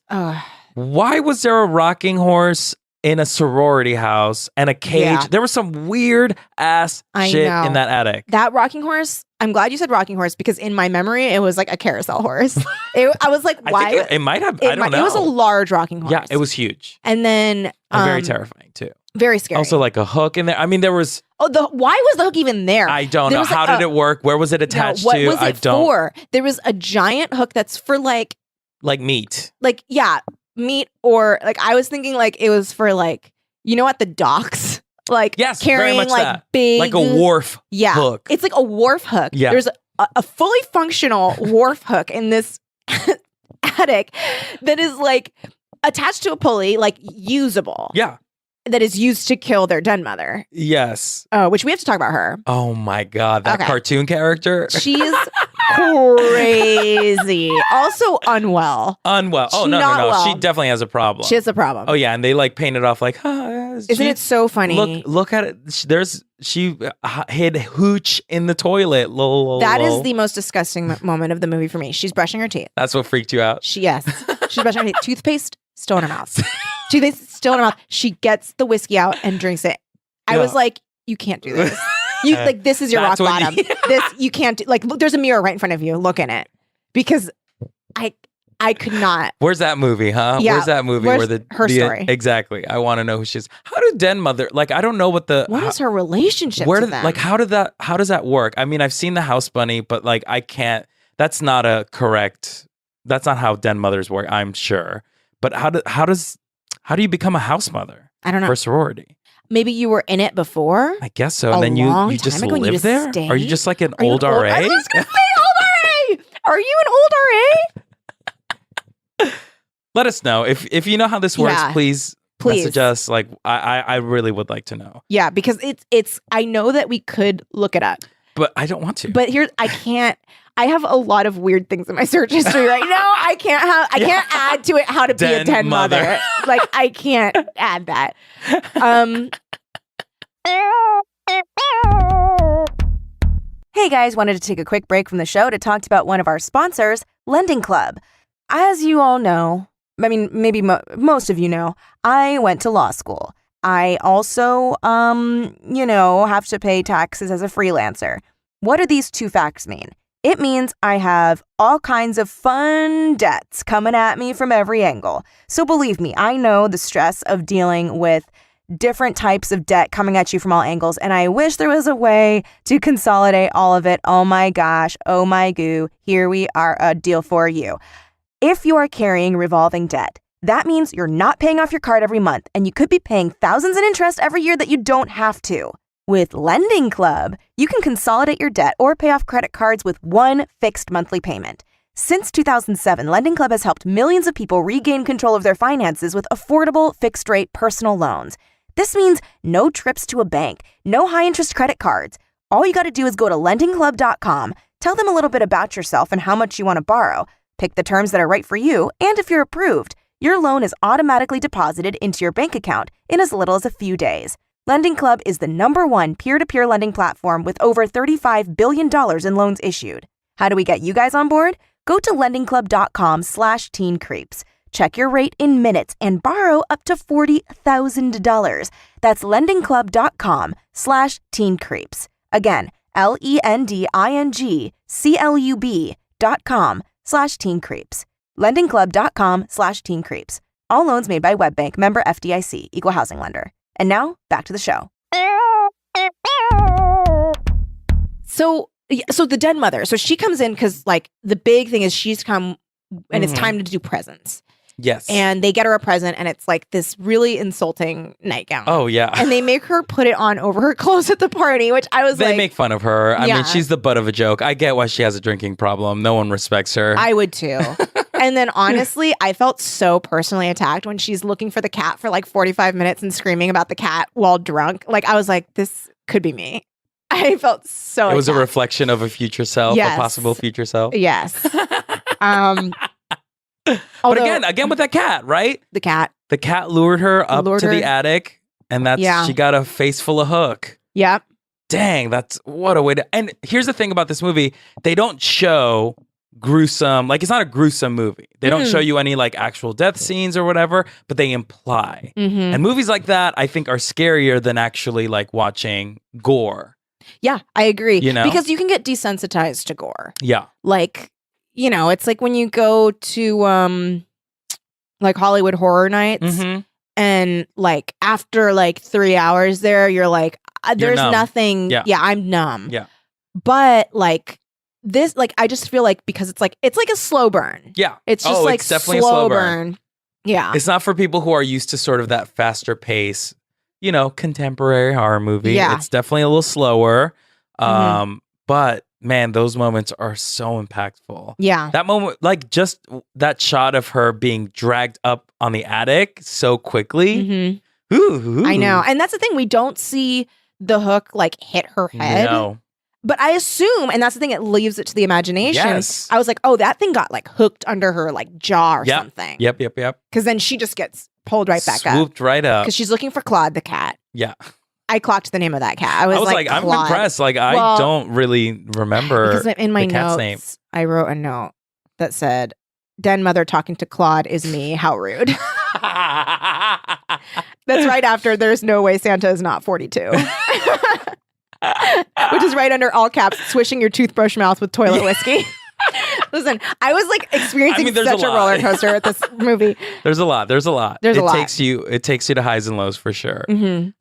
why was there a rocking horse in a sorority house and a cage? Yeah. There was some weird ass I shit know. in that attic. That rocking horse, I'm glad you said rocking horse because in my memory it was like a carousel horse. I was like, why? I think it might have, I don't know. It was a large rocking horse. Yeah, it was huge. And then And very terrifying too. Very scary. Also like a hook in there. I mean, there was... why was the hook even there? I don't There know. was, like, How did it work? Where was it attached what to? was it for? There was a giant hook that's for like meat. Meat or like I was thinking like it was for like, you know, at the docks, like Yes, very carrying much like that. big, Like a wharf hook. It's like a wharf hook. Yeah. There's a fully functional wharf hook in this attic that is like attached to a pulley, like usable. Yeah. That is used to kill their dead mother. Yes. Which we have to talk about her. Oh my God. That Okay. cartoon character. She's crazy. Also unwell. Unwell. Oh, She's no. not well. She definitely has a problem. She has a problem. Oh, yeah. And they like paint it off like, Isn't it so funny? Look at it. She hid hooch in the toilet. That is the most disgusting moment of the movie for me. She's brushing her teeth. That's what freaked you out? She's brushing her teeth. Toothpaste still in her mouth. Toothpaste still in her mouth. She gets the whiskey out and drinks it. I was like, you can't do this. You like this is your rock That's what bottom. This you can't do. Like look, there's a mirror right in front of you. Look in it because I could not. Where's that movie, huh? Yeah. Where's that movie Where's where her story? Exactly. I want to know who she is. How did Den Mother, like, I don't know what is her relationship where to did, them? like, how does that work? I mean, I've seen The House Bunny, but like, I can't, that's not how Den Mothers work, I'm sure. But how do you become a house mother? I don't know. For a sorority? Maybe you were in it before. I guess so. A And then you long just time ago, and you live just there? stayed? Are you just like an Are you old an RA? I was gonna say old RA. Are you an old RA? Let us know. If you know how this works, Yeah. please message us. Like I really would like to know. Yeah, because it's I know that we could look it up. But I don't want to. But here I can't. I have a lot of weird things in my search history right now. I can't add to it how to be a Den den mother. mother. Like I can't add that. Hey guys, wanted to take a quick break from the show to talk about one of our sponsors, Lending Club. As you all know, I mean, maybe most of you know, I went to law school. I also, have to pay taxes as a freelancer. What do these two facts mean? It means I have all kinds of fun debts coming at me from every angle. So believe me, I know the stress of dealing with different types of debt coming at you from all angles, and I wish there was a way to consolidate all of it. Oh my gosh, oh my goo, here we are, a deal for you. If you are carrying revolving debt, that means you're not paying off your card every month, and you could be paying thousands in interest every year that you don't have to. With Lending Club, you can consolidate your debt or pay off credit cards with one fixed monthly payment. Since 2007, Lending Club has helped millions of people regain control of their finances with affordable, fixed-rate personal loans. This means no trips to a bank, no high-interest credit cards, All you got to do is go to lendingclub.com, tell them a little bit about yourself and how much you want to borrow, pick the terms that are right for you, and if you're approved, your loan is automatically deposited into your bank account in as little as a few days. Lending Club is the #1 peer-to-peer lending platform with over $35 billion in loans issued. How do we get you guys on board? Go to lendingclub.com/teencreeps. Check your rate in minutes and borrow up to $40,000. That's lendingclub.com/teencreeps. Again, lendingclub.com/teencreeps. lendingclub.com/teencreeps. All loans made by WebBank, member FDIC, equal housing lender. And now back to the show. So the dead mother. So she comes in because like the big thing is she's come and it's time to do presents. Yes. And they get her a present and it's like this really insulting nightgown. Oh, yeah. And they make her put it on over her clothes at the party, which I was They make fun of her. I Yeah. mean, she's the butt of a joke. I get why she has a drinking problem. No one respects her. I would too. And then honestly, I felt so personally attacked when she's looking for the cat for like 45 minutes and screaming about the cat while drunk. Like I was like, this could be me. I felt so It was attacked. a reflection of a future self, Yes. a possible future self. Yes. But again with that cat, right? The cat. The cat lured her up Lured to the her. attic, and she got a face full of hook. Yep. Dang, that's what a way to. And here's the thing about this movie: they don't show gruesome. Like it's not a gruesome movie. They don't show you any like actual death scenes or whatever, but they imply. And movies like that, I think, are scarier than actually like watching gore. Yeah, I agree. You know? Because you can get desensitized to gore. Yeah. Like, you know, it's like when you go to like Hollywood Horror Nights and like after like 3 hours there, you're like, there's numb. nothing. Yeah. I'm numb. Yeah. But like this, like I just feel like because it's like a slow burn. Yeah. It's just like it's definitely slow a slow burn. burn. Yeah. It's not for people who are used to sort of that faster pace, you know, contemporary horror movie. Yeah. It's definitely a little slower. But man, those moments are so impactful. Yeah. That moment, like just that shot of her being dragged up on the attic so quickly. Ooh. I know. And that's the thing. We don't see the hook like hit her head. No. But I assume, and that's the thing, it leaves it to the imagination. Yes. I was like, oh, that thing got like hooked under her like jaw or something. Yep. Because then she just gets pulled right back up. Swooped right up. Because she's looking for Claude the cat. Yeah. I clocked the name of that cat. I was like I'm Claude. impressed. Like, I don't really remember Because in my the cat's name. notes, I wrote a note that said, Den mother talking to Claude is me. How rude. That's right after there's no way Santa is not 42. Which is right under all caps, swishing your toothbrush mouth with toilet whiskey. Listen, I was like experiencing such a roller coaster at this movie. There's a lot. It takes you to highs and lows for sure.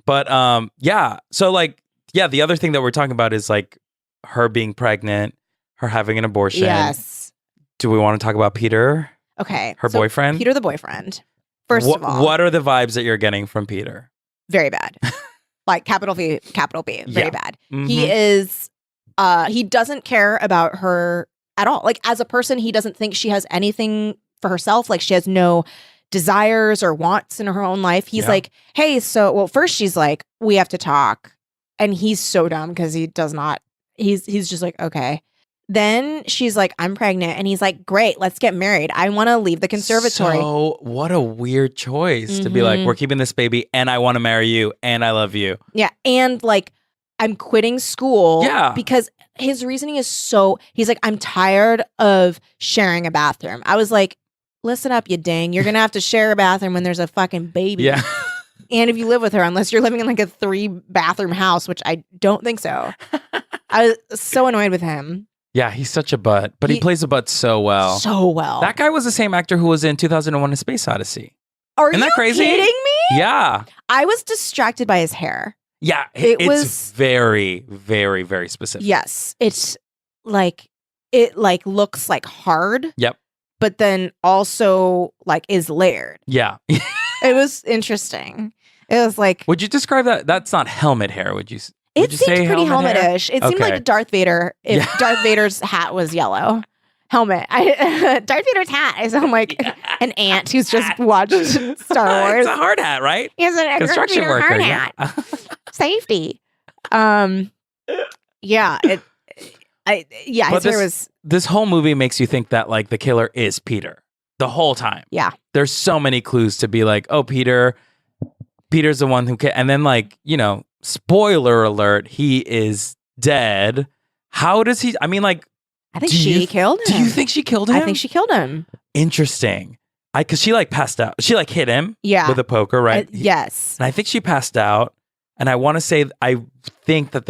But yeah. So like, yeah, the other thing that we're talking about is like her being pregnant, her having an abortion. Yes. Do we want to talk about Peter? Okay. Her boyfriend? Peter the boyfriend. First of all. What are the vibes that you're getting from Peter? Very bad. Like capital V, capital B. Very bad. He is, he doesn't care about her at all. Like as a person, he doesn't think she has anything for herself. Like she has no desires or wants in her own life. He's like, hey, first she's like, we have to talk. And he's so dumb because he does not, he's just like, okay. Then she's like, I'm pregnant. And he's like, great, let's get married. I want to leave the conservatory. So what a weird choice to be like, we're keeping this baby and I want to marry you and I love you. Yeah. And like, I'm quitting school. Yeah. Because his reasoning is he's like, I'm tired of sharing a bathroom. I was like, listen up, you dang. You're going to have to share a bathroom when there's a fucking baby. Yeah. And if you live with her, unless you're living in like a 3-bathroom house, which I don't think so. I was so annoyed with him. Yeah, he's such a butt, but he plays a butt so well. So well. That guy was the same actor who was in 2001: A Space Odyssey. Isn't that crazy? Kidding me? Yeah. I was distracted by his hair. Yeah, It was it's very, very, very specific. Yes, it's like it like looks like hard. Yep. But then also like is layered. Yeah. It was interesting. It was like, would you describe that? That's not helmet hair, would you? It seemed pretty helmet-ish. It seemed Okay. like Darth Vader if Darth Vader's hat was yellow. Helmet. Darth Vader's hat is like an ant who's just watched Star Wars. It's a hard hat, right? He's a Construction worker. hard hat. Safety. Yeah, Yeah. I But there was. this whole movie makes you think that like the killer is Peter the whole time. Yeah. There's so many clues to be like, oh, Peter's the one who and then like, spoiler alert, he is dead. How does he? I mean, like, I think she killed him. Do you think she killed him? I think she killed him. Interesting. Because she like passed out. She like hit him. Yeah. With a poker, right? Yes. And I think she passed out. And I want to say, I think that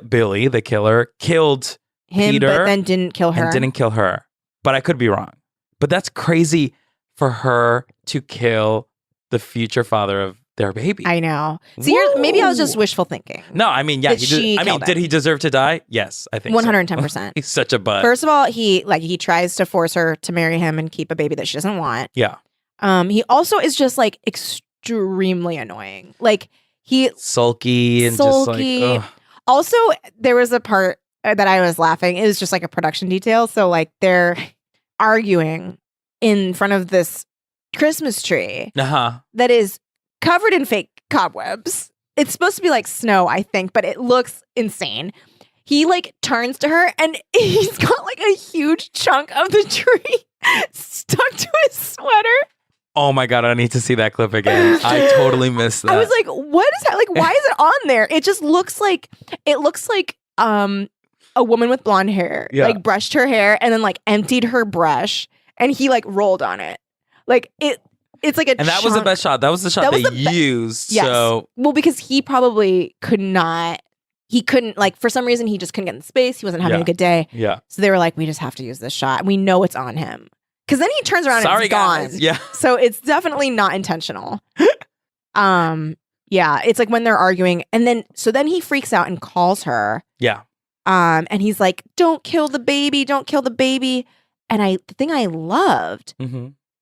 Billy, the killer, killed him, Peter, but then didn't kill her. And didn't kill her. But I could be wrong. But that's crazy for her to kill the future father of their baby. I know. See, maybe I was just wishful thinking. No, I mean, yeah, did he deserve to die? Yes, I think 110%. So. He's such a butt. First of all, he tries to force her to marry him and keep a baby that she doesn't want. Yeah. He also is just like extremely annoying. Like sulky and just like ugh. Also, there was a part that I was laughing. It was just like a production detail. So like they're arguing in front of this Christmas tree that is covered in fake cobwebs. It's supposed to be like snow, I think, but it looks insane. He like turns to her and he's got like a huge chunk of the tree stuck to his sweater. Oh my God, I need to see that clip again. I totally missed that. I was like, what is that? Like, why is it on there? It just looks like a woman with blonde hair, like brushed her hair and then like emptied her brush and he like rolled on it. Like it's like a And that was the best shot. That was the shot they used. Yes. So well, because he probably couldn't like for some reason he just couldn't get in space. He wasn't having a good day. Yeah. So they were like, we just have to use this shot. We know it's on him. Because then he turns around and it's guys. gone. Yeah. So it's definitely not intentional. Yeah. It's like when they're arguing. And then he freaks out and calls her. Yeah. And he's like, don't kill the baby. Don't kill the baby. And the thing I loved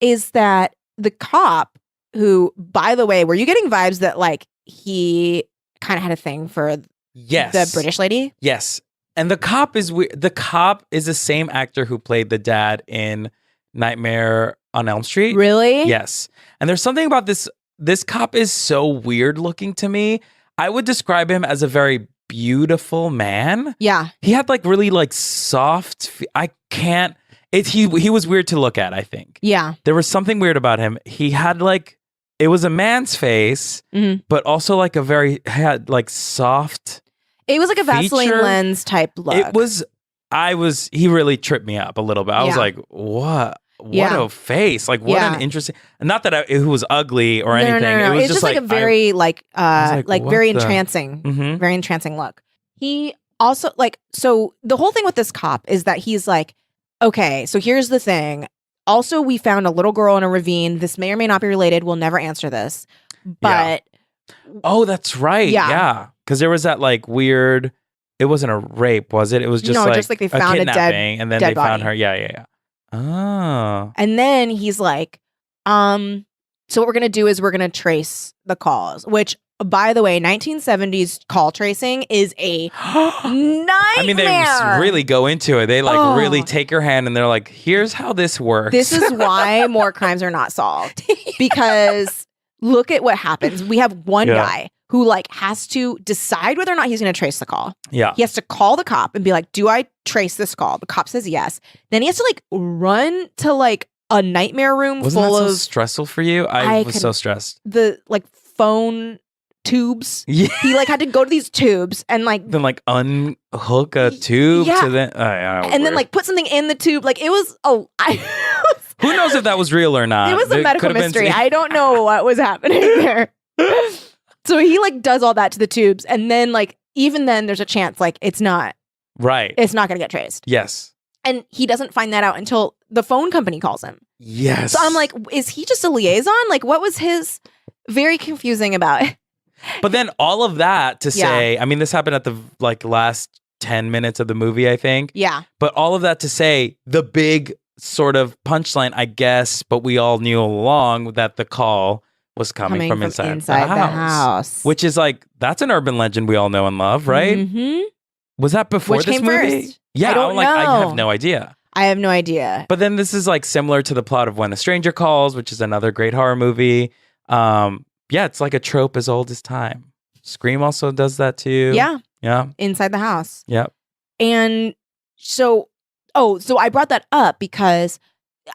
is that the cop who, by the way, were you getting vibes that like he kind of had a thing for the British lady? Yes. And the cop is the cop is the same actor who played the dad in Nightmare on Elm Street. Really? Yes. And there's something about this cop is so weird looking to me. I would describe him as a very beautiful man. Yeah. He had like really like soft he was weird to look at, I think. Yeah. There was something weird about him. He had like it was a man's face, but also like had like soft. It was like a Vaseline lens type look. He really tripped me up a little bit. I was like, what? What a face. Like, what an interesting, not that it was ugly or anything. No. It was it's just like a very very entrancing, very entrancing look. He also so the whole thing with this cop is that he's like, okay, so here's the thing. Also, we found a little girl in a ravine. This may or may not be related. We'll never answer this. But oh, that's right. Yeah. Because there was that like weird. It wasn't a rape, was it? It was just like they found a dead, and then dead they found body. her. Yeah. Oh. And then he's like, so what we're gonna do is we're gonna trace the calls. Which, by the way, 1970s call tracing is a nightmare. I mean, they really go into it. They really take your hand and they're like, "Here's how this works." This is why more crimes are not solved because look at what happens. We have one guy who like has to decide whether or not he's going to trace the call. Yeah. He has to call the cop and be like, do I trace this call? The cop says yes. Then he has to like run to like a nightmare room Wasn't full that of so stressful for you? I was so stressed. The like phone tubes. Yeah. He like had to go to these tubes and like then like unhook a tube to then and then like put something in the tube. Like it was who knows if that was real or not? It was a medical mystery. I don't know what was happening there. So he like does all that to the tubes, and then like even then there's a chance like it's not right. It's not going to get traced. Yes. And he doesn't find that out until the phone company calls him. Yes. So I'm like, is he just a liaison? Like, what was his? Very confusing about it. But then all of that to say, I mean, this happened at the like last 10 minutes of the movie, I think. Yeah. But all of that to say, the big sort of punchline, I guess, but we all knew all along that the call was coming from inside the house. Which is like, that's an urban legend we all know and love, right? Mm-hmm. Was that before this movie? First? Yeah, I don't know. I have no idea. I have no idea. But then this is like similar to the plot of When a Stranger Calls, which is another great horror movie. Yeah, it's like a trope as old as time. Scream also does that too. Yeah. Yeah. inside the house. Yep. And so I brought that up because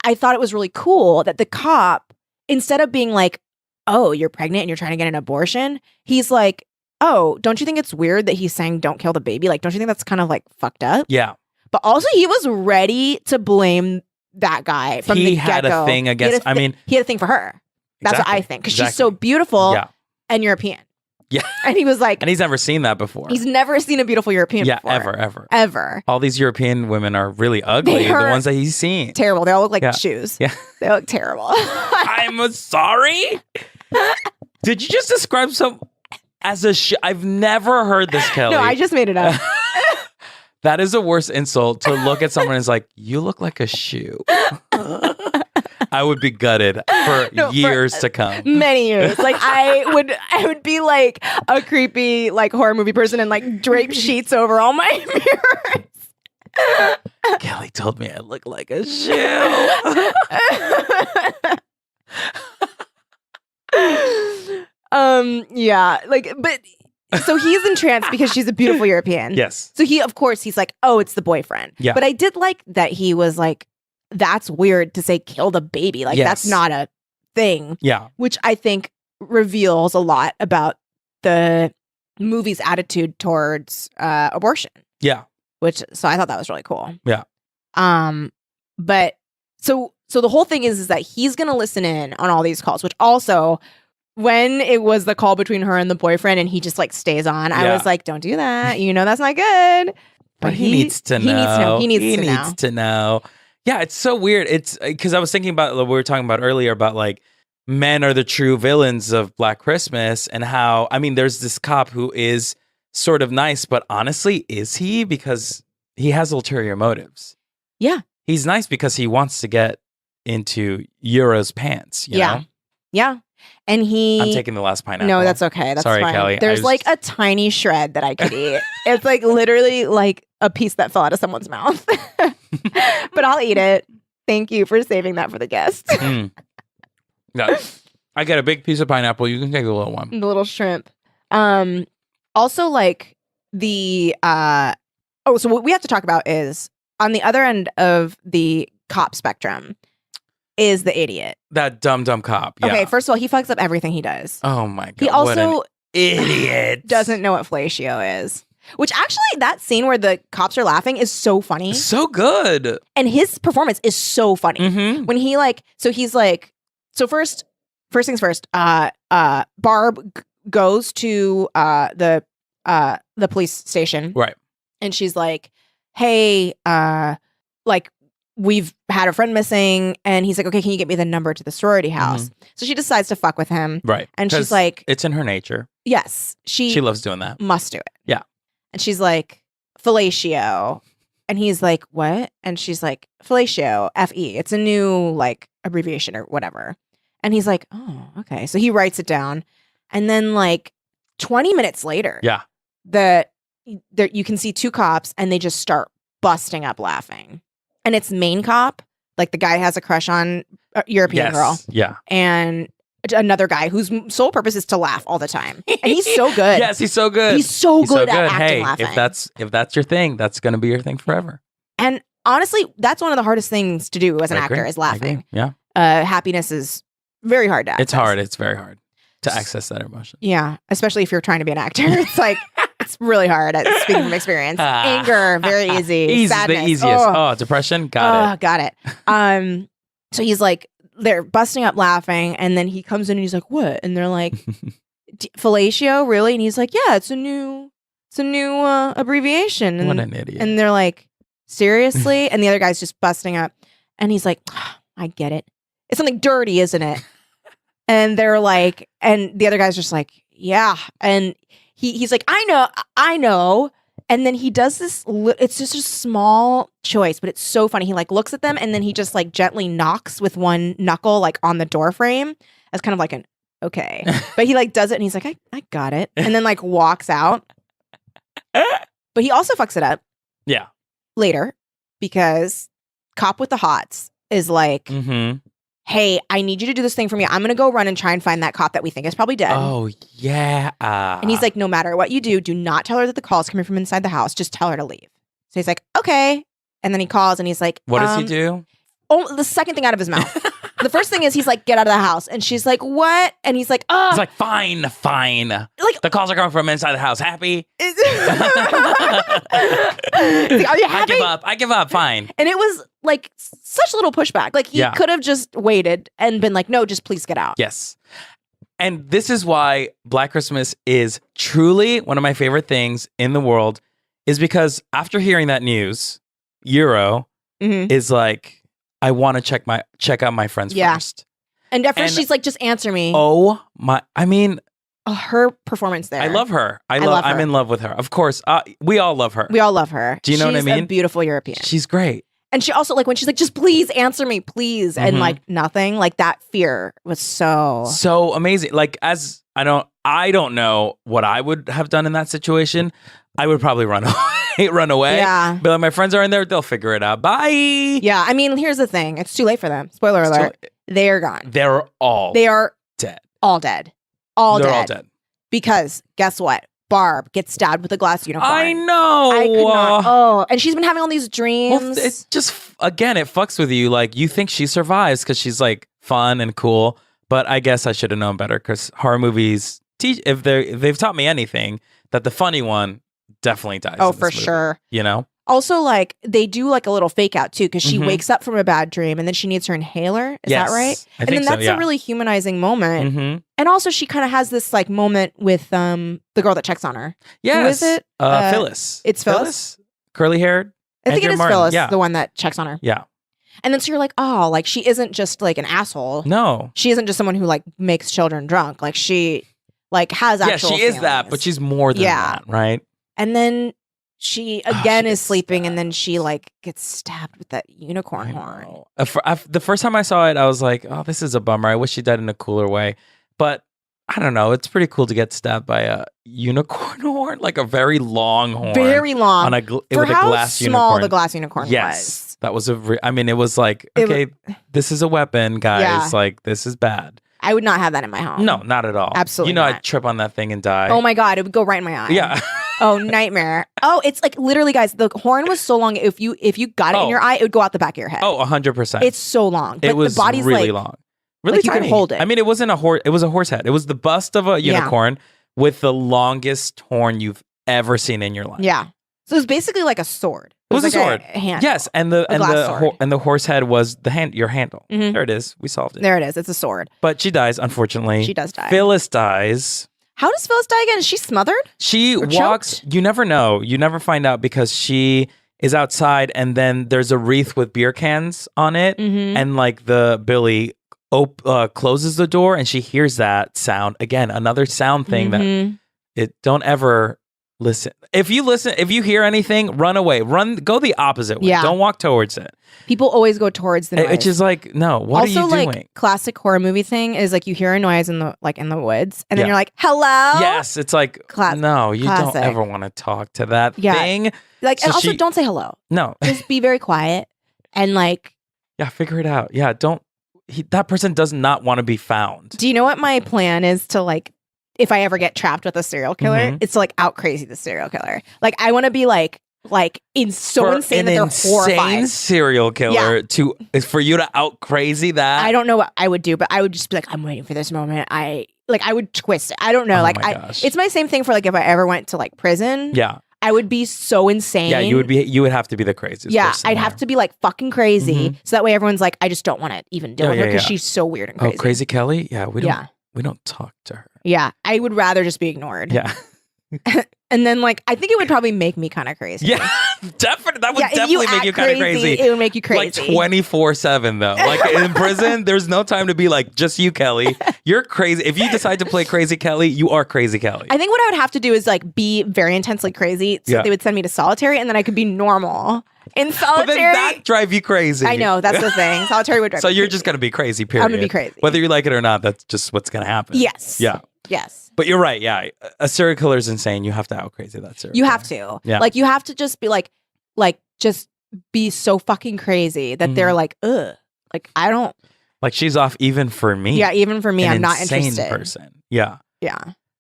I thought it was really cool that the cop, instead of being like, oh, you're pregnant and you're trying to get an abortion, he's like, oh, don't you think it's weird that he's saying don't kill the baby? Like, don't you think that's kind of like fucked up? Yeah. But also he was ready to blame that guy from the He get-go. had a thing against, he had a thing for her. That's Exactly. what I think. Because she's so beautiful and European. Yeah. And he was like... And he's never seen that before. He's never seen a beautiful European before. Ever. All these European women are really ugly. The ones that he's seen. Terrible. They all look like shoes. Yeah. They look terrible. I'm sorry? Did you just describe some... as a I've never heard this, Kelly. No, I just made it up. That is the worst insult, to look at someone and it's like, you look like a shoe. I would be gutted for years to come. Many years. Like I would be like a creepy like horror movie person and like drape sheets over all my mirrors. Kelly told me I look like a shoe. Yeah, like, but so he's entranced because she's a beautiful European. Yes. So he's like, oh, it's the boyfriend. Yeah. But I did like that he was like, that's weird to say kill the baby. Like, that's not a thing. Yeah. Which I think reveals a lot about the movie's attitude towards abortion. Yeah. So I thought that was really cool. Yeah. But so the whole thing is that he's gonna listen in on all these calls, which also, when it was the call between her and the boyfriend and he just like stays on, I was like, don't do that. You know, that's not good. But he needs to know. He needs to know. Yeah, it's so weird. It's because I was thinking about what we were talking about earlier about like men are the true villains of Black Christmas, and how, I mean, there's this cop who is sort of nice, but honestly, is he? Because he has ulterior motives. Yeah. He's nice because he wants to get into Euro's pants, you know? Yeah. And I'm taking the last pineapple. No, that's okay. That's Sorry, fine. Kelly. There's like a tiny shred that I could eat. It's like literally like a piece that fell out of someone's mouth. But I'll eat it. Thank you for saving that for the guests. Yeah. I get a big piece of pineapple. You can take a little one. The little shrimp. Also, like the so what we have to talk about is on the other end of the cop spectrum is the idiot. That dumb cop. Yeah. Okay, first of all, he fucks up everything he does. Oh my God. He also what an idiot. doesn't know what fellatio is. Which actually, that scene where the cops are laughing is so funny. So good. And his performance is so funny. Mm-hmm. When he like, so he's like, so first things first, Barb goes to the police station. Right. And she's like, hey, like, we've had a friend missing. And he's like, okay, can you get me the number to the sorority house? Mm-hmm. So she decides to fuck with him. Right. And she's like, it's in her nature. Yes. She loves doing that. Must do it. Yeah. And she's like, fellatio. And he's like, what? And she's like, fellatio, F-E. It's a new, like, abbreviation or whatever. And he's like, oh, okay. So he writes it down. And then, like, 20 minutes later, you can see two cops and they just start busting up laughing. And it's main cop, like the guy has a crush on a European girl. Yeah. And another guy whose sole purpose is to laugh all the time. And he's so good. Yes, he's so good. He's so good at acting laughing. If that's your thing, that's going to be your thing forever. And honestly, that's one of the hardest things to do as an actor is laughing. Yeah. Happiness is very hard to access. It's hard. It's very hard to access that emotion. Yeah. Especially if you're trying to be an actor. It's like, it's really hard at speaking from experience. Anger, very easy. Sadness. The easiest. Oh, depression. Got it. So he's like, they're busting up laughing. And then he comes in and he's like, what? And they're like, fellatio, really? And he's like, yeah, it's a new abbreviation. And, what an idiot. And they're like, seriously? And the other guy's just busting up. And he's like, oh, I get it. It's something dirty, isn't it? And they're like, and the other guy's just like, yeah. And he's like, I know. And then he does this, it's just a small choice, but it's so funny. He like looks at them and then he just like gently knocks with one knuckle like on the door frame as kind of like an, okay. But he like does it and he's like, I got it. And then like walks out. But he also fucks it up. Yeah. Later, because cop with the hots is like, hey, I need you to do this thing for me. I'm going to go run and try and find that cop that we think is probably dead. Oh, yeah. And he's like, no matter what you do not tell her that the call is coming from inside the house. Just tell her to leave. So he's like, okay. And then he calls and he's like, what does he do? Oh, the second thing out of his mouth. The first thing is he's like, get out of the house. And she's like, what? And he's like, oh. He's like, fine. Like, the calls are coming from inside the house. Happy? Like, are you happy? I give up. Fine. And it was like such little pushback. Like he could have just waited and been like, no, just please get out. Yes. And this is why Black Christmas is truly one of my favorite things in the world, is because after hearing that news, Euro is like, I want to check out my friends first. And at first she's like, just answer me. Oh my, I mean, her performance there. I love her. I'm in love with her. Of course. We all love her. We all love her. Do you know what I mean? She's a beautiful European. She's great. And she also, like, when she's like, just please answer me, please. And like nothing, like that fear was so amazing. Like, as I don't know what I would have done in that situation. I would probably run away. Yeah. But like, my friends are in there. They'll figure it out. Bye. Yeah. I mean, here's the thing. It's too late for them. Spoiler alert. They are gone. They are dead. All dead. They're all dead. Because guess what? Barb gets stabbed with a glass unicorn. I know. I could not. Oh, and she's been having all these dreams. Well, it's just, again, it fucks with you. Like, you think she survives because she's like fun and cool. But I guess I should have known better, because horror movies if they've taught me anything, that the funny one definitely dies. Oh, for sure. You know? Also, like, they do like a little fake out too, because she wakes up from a bad dream and then she needs her inhaler. Is that right? I think then that's a really humanizing moment. And also, she kind of has this like moment with the girl that checks on her. Yes. Who is it? Phyllis. It's Phyllis? Curly haired. I think it is Martin. Phyllis, Yeah. the one that checks on her. Yeah. And then so you're like, oh, like she isn't just like an asshole. No. She isn't just someone who like makes children drunk. Like she like has actual she is that, feelings. but she's more than that, right? And then she again is sleeping, and then she like gets stabbed with that unicorn horn. The first time I saw it, I was like, oh, this is a bummer. I wish she died in a cooler way. But I don't know. It's pretty cool to get stabbed by a unicorn horn, like a very long horn. Very long. On For with how a glass small unicorn. the glass unicorn yes. was. That was I mean, it was like, okay, this is a weapon, guys. Yeah. Like, this is bad. I would not have that in my home. No, not at all. Absolutely You know, not. I'd trip on that thing and die. Oh my God, it would go right in my eye. Yeah. Oh, nightmare. Oh, it's like literally, guys, the horn was so long. If you got it in your eye, it would go out the back of your head. Oh, 100%. It's so long. But it was the body's really like, long. Really like tiny. you could hold it. I mean, it wasn't a horse. It was a horse head. It was the bust of a unicorn with the longest horn you've ever seen in your life. Yeah. So it was basically like a sword. It was like a sword. A handle. Yes, and the horse head was your handle. Mhm. There it is. We solved it. There it is. It's a sword. But she dies, unfortunately. She does die. Phyllis dies. How does Phyllis die again? Is she smothered? She Or walks. choked? You never know. You never find out, because she is outside, and then there's a wreath with beer cans on it, Mhm. and like Billy closes the door, and she hears that sound again. Another sound thing Mhm. that don't ever listen. If you hear anything, run away. Go the opposite way. Yeah. Don't walk towards it. People always go towards the noise. It's just like, no. What also, are you doing? like classic horror movie thing is like you hear a noise in the woods, and then Yeah. you're like, "Hello." Yes, it's like no, you classic. don't ever want to talk to that Yeah. thing. Like, So and also she- don't say hello. No. Just be very quiet and like. Yeah, figure it out. Yeah, don't. That person does not want to be found. Do you know what my plan is to like? If I ever get trapped with a serial killer, Mhm. it's to like out crazy the serial killer. Like I want to be like so For insane an that they're insane horrified. serial killer for you to out crazy that. I don't know what I would do, but I would just be like, I'm waiting for this moment. I would twist it. I don't know. Oh like my gosh. it's my same thing for like if I ever went to like prison. Yeah, I would be so insane. yeah. You would have to be the craziest. Yeah, person I'd there. have to be like fucking crazy, Mhm. so that way everyone's like, I just don't want to even deal Yeah, with her yeah, because yeah. she's so weird and Oh, crazy. Crazy Kelly. Yeah, we don't talk to her. Yeah, I would rather just be ignored. Yeah, And then like I think it would probably make me kind of crazy. yeah. Definitely, that would Yeah, if definitely make act you kind of crazy. It would make you Like crazy. 24/7 though. Like in prison, there's no time to be like just you, Kelly. You're crazy. If you decide to play Crazy Kelly, you are Crazy Kelly. I think what I would have to do is like be very intensely crazy, so Yeah. they would send me to solitary, and then I could be normal in But solitary. then that drive you crazy. I know that's the thing. Solitary would drive. So me you're crazy. just gonna be crazy. Period. I'm gonna be crazy. whether you like it or not. That's just what's gonna happen. Yes. Yeah. Yes. But you're right. Yeah, a serial killer is insane. You have to out crazy that serial. You killer. have to. Yeah. Like you have to just be like just be so fucking crazy that they're like, ugh. Like I don't. Like she's off even for me. Yeah, even for me, An I'm not insane interested. person. Yeah. Yeah.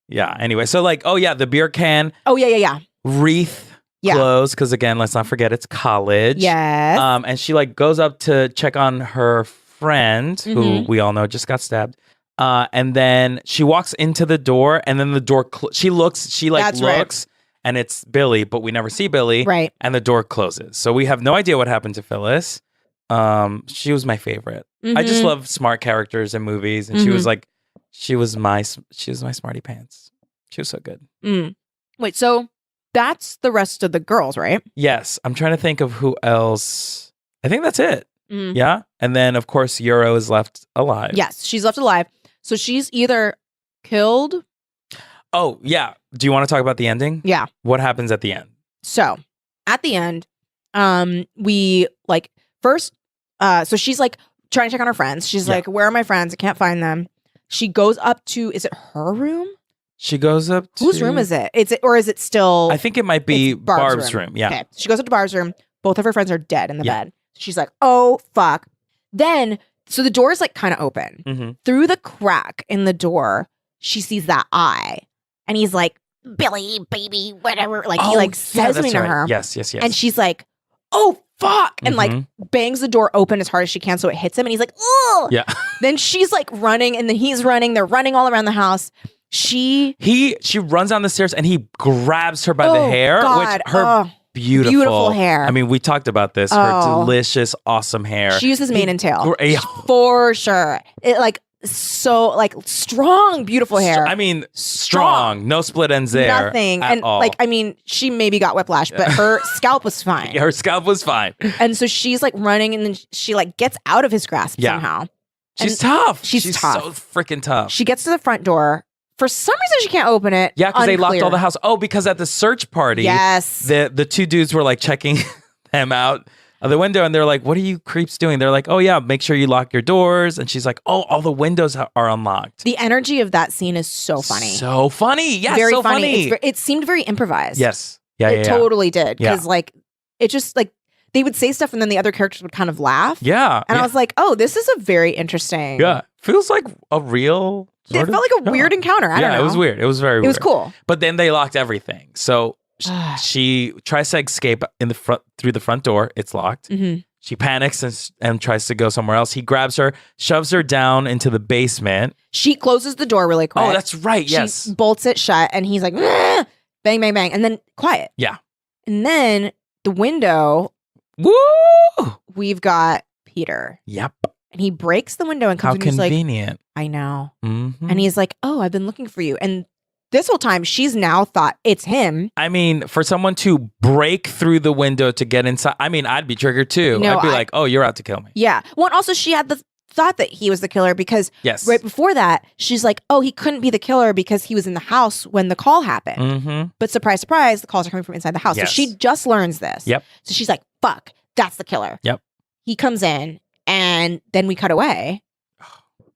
Yeah. Anyway, so like, oh yeah, the beer can Oh yeah. wreath Yeah. closed because again, let's not forget it's college. Yes. And she like goes up to check on her friend who Mhm. we all know just got stabbed. And then she walks into the door, and then the door she looks, That's right. looks, and it's Billy, but we never see Billy. Right. And the door closes, so we have no idea what happened to Phyllis. She was my favorite. I just Mhm. love smart characters in movies, and she was my smarty pants. She was so good. Wait, so that's the rest of the girls, right? Yes, I'm trying to think of who else. I think that's it. Mm. Yeah, and then of course Euro is left alive. Yes, she's left alive. So she's either killed. Oh yeah. Do you want to talk about the ending? Yeah. What happens at the end? So at the end, we like first. So she's like trying to check on her friends. She's Yeah. like, "Where are my friends? I can't find them." She goes up to. Is it her room? She goes up to Whose room is it? Or is it still? I think it might be It's Barb's Barb's room. Yeah. Okay. She goes up to Barb's room. Both of her friends are dead in the Yeah. bed. She's like, "Oh fuck!" Then, so the door is like kind of open. Mm-hmm. Through the crack in the door, she sees that eye, and he's like, "Billy, baby, whatever." Like he like says something to her. Yes. And she's like, "Oh fuck!" And like Mhm. bangs the door open as hard as she can so it hits him, and he's like, "Oh!" Yeah. Then she's like running, and then he's running. They're running all around the house. She runs down the stairs and he grabs her by the hair, God, which her beautiful hair. I mean, we talked about this. Her Oh. delicious, awesome hair. She uses mane and tail Yeah. for sure. It like so like strong, beautiful hair. I mean, strong. No split ends there. Nothing. At And all. like I mean, she maybe got whiplash, but her scalp was fine. her scalp was fine. And so she's like running, and then she like gets out of his grasp Yeah. somehow. She's And tough. she's tough. so freaking tough. She gets to the front door. For some reason, she can't open it. Yeah, because they locked Unclear. all the house. Oh, because at the search party, Yes. the two dudes were like checking them out of the window, and they're like, "What are you creeps doing?" They're like, "Oh yeah, make sure you lock your doors." And she's like, "Oh, all the windows are unlocked." The energy of that scene is so funny. So funny. Yeah, very so funny. It seemed very improvised. Yes. Yeah. It Yeah. totally did. Yeah. Because like it just like they would say stuff and then the other characters would kind of laugh. Yeah. And yeah. I was like, oh, this is a very interesting. Yeah. Feels like a real. It felt like a weird encounter. I don't know. It was weird. It was very weird. It was cool. But then they locked everything. So she tries to escape in the front through the front door. It's locked. Mm-hmm. She panics and tries to go somewhere else. He grabs her, shoves her down into the basement. She closes the door really quick. Oh, that's right. She Yes. bolts it shut and he's like, "Ugh!" Bang, bang, bang. And then quiet. Yeah. And then the window, Woo! we've got Peter. Yep. And he breaks the window and How comes and he's like, convenient. I know. Mhm. And he's like, oh, I've been looking for you. And this whole time, she's now thought it's him. I mean, for someone to break through the window to get inside, I mean, I'd be triggered too. No, I'd be like, oh, you're out to kill me. Yeah. Well, and also she had the thought that he was the killer because Yes. right before that, she's like, oh, he couldn't be the killer because he was in the house when the call happened. Mm-hmm. But surprise, surprise, the calls are coming from inside the house. Yes. So she just learns this. Yep. So she's like, fuck, that's the killer. Yep. He comes in and then we cut away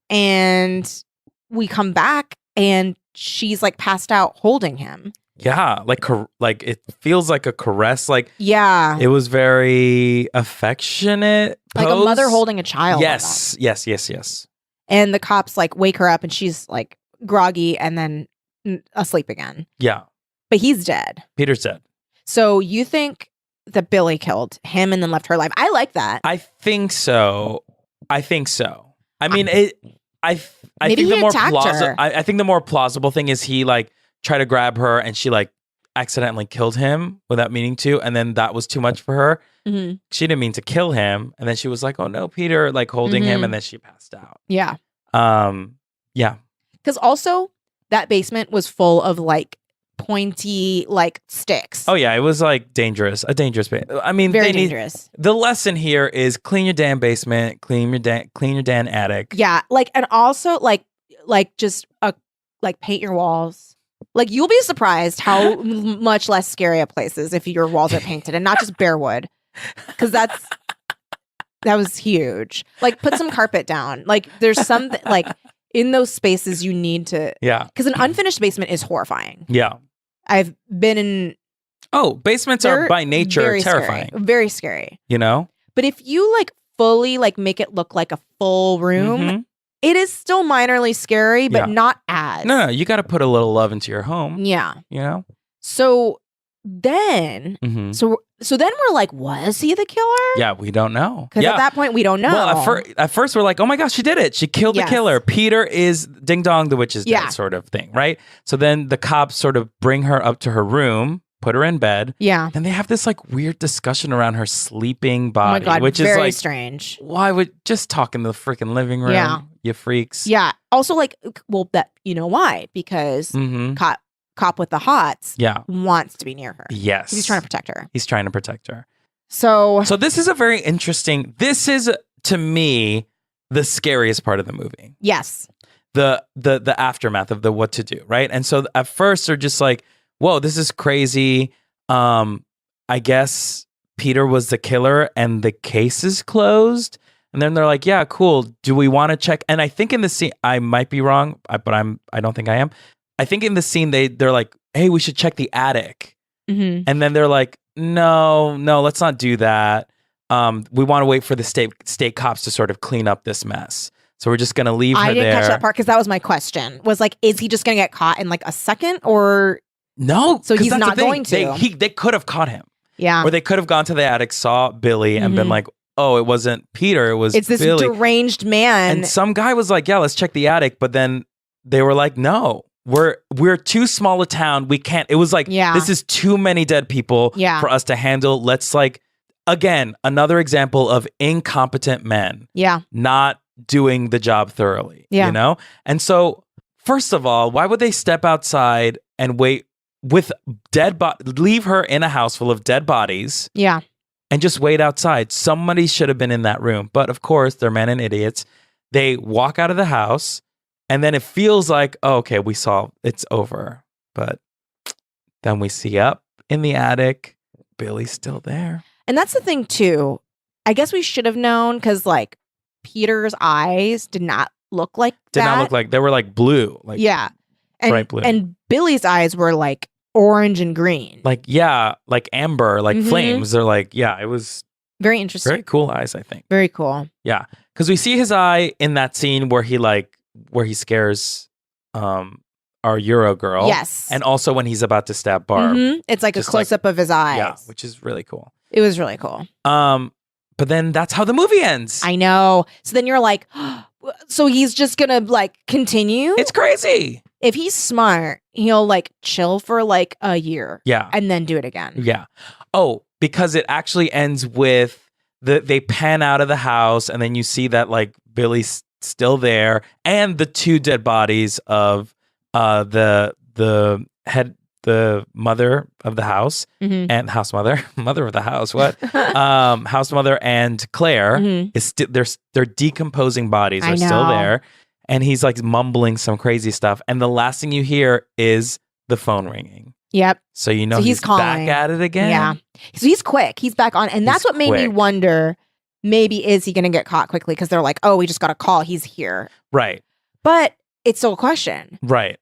and we come back and she's like passed out holding him. Yeah. Like it feels like a caress. Like Yeah. it was very affectionate. Like pose. a mother holding a child. Yes. Yes. And the cops like wake her up and she's like groggy and then asleep again. Yeah. But he's dead. Peter's dead. So you think that Billy killed him and then left her alive? I like that. I think so. I mean, I Maybe think he the more attacked plausible. her. I think the more plausible thing is he like tried to grab her and she like accidentally killed him without meaning to, and then that was too much for her. Mm-hmm. She didn't mean to kill him, and then she was like, "Oh no, Peter!" Like holding him, Mhm. and then she passed out. Yeah. Yeah. Because also that basement was full of like pointy like sticks. Oh yeah, it was like dangerous, a dangerous bit. I mean, Very they need- dangerous. the lesson here is clean your damn basement, clean your damn attic. Yeah. Like, and also like just like paint your walls. Like you'll be surprised how much less scary a place is if your walls are painted and not just bare wood. Because that was huge. Like put some carpet down. Like there's some like in those spaces you need to. Yeah. Because an unfinished basement is horrifying. Yeah. I've been in. Oh, basements are by nature very terrifying. Scary, very scary. You know? But if you like fully like make it look like a full room, Mhm. it is still minorly scary, but Yeah. not as. No, you got to put a little love into your home. Yeah. You know. So then, Mhm. so then we're like, was he the killer? Yeah, we don't know. Because Yeah. at that point, we don't know. Well, at first we're like, oh my gosh, she did it. She killed Yes. the killer. Peter is ding dong, the witch is dead, Yeah. sort of thing, right? So then the cops sort of bring her up to her room, put her in bed, Yeah. and they have this like weird discussion around her sleeping Oh my body, God. which very is like, strange. why would just talk in the freaking living room? Yeah. You freaks. Yeah. Also, like, well, that you know why? Because Mm-hmm. cop with the hots Yeah. wants to be near her. Yes. He's trying to protect her. He's trying to protect her. So So this is a very interesting. This is to me the scariest part of the movie. yes. The aftermath of the what to do, right? And so at first they're just like, whoa, this is crazy. I guess Peter was the killer and the case is closed. And then they're like, yeah, cool. Do we want to check? And I think in the scene, I might be wrong, but I don't think I am. I think in the scene they're like, hey, we should check the attic. Mm-hmm. And then they're like, no, let's not do that. We want to wait for the state cops to sort of clean up this mess. So we're just going to leave her there. I didn't catch that part because that was my question. Was like, is he just going to get caught in like a second or No. So 'cause he's that's the not thing. going to. They could have caught him. yeah? Or they could have gone to the attic, saw Billy, and been Mhm. like, oh, it wasn't Peter, it was It's this Billy. deranged man. And some guy was like, yeah, let's check the attic. But then they were like, no, we're too small a town. We can't. It was like, Yeah. this is too many dead people Yeah. for us to handle. Let's like, again, another example of incompetent men yeah. not doing the job thoroughly. Yeah. You know? And so, first of all, why would they step outside and wait with leave her in a house full of dead bodies Yeah. and just wait outside? Somebody should have been in that room. But of course, they're men and idiots. They walk out of the house and then it feels like, oh, okay, we saw it's over. But then we see up in the attic, Billy's still there. And that's the thing too. I guess we should have known because like Peter's eyes did not look like Did that. not look like, they were like blue. Like, yeah. And, bright blue. And Billy's eyes were like orange and green. like, yeah, like amber, like Mhm. flames. They're like, yeah, it was Very interesting. very cool eyes, I think. Very cool. Yeah. Because we see his eye in that scene where he scares our Euro girl. Yes. And also when he's about to stab Barb. Mhm. It's like Just a close up of his eyes. Yeah, which is really cool. It was really cool. But then that's how the movie ends. I know. So then you're like, so he's just gonna like continue? It's crazy. If he's smart, he'll like chill for like a year Yeah. and then do it again. Yeah. Oh, because it actually ends with they pan out of the house and then you see that like Billy's still there and the two dead bodies of the mother of the house Mhm. and house mother of the house. What? House mother and Claire Mhm. is their decomposing bodies I are still know. there, and he's like mumbling some crazy stuff, and the last thing you hear is the phone ringing. Yep. So you know So he's back calling. at it again. Yeah. So he's quick. He's back on. And that's He's what made me quick. wonder, maybe is he going to get caught quickly? Because they're like, oh, we just got a call. He's here. Right. But it's still a question. Right.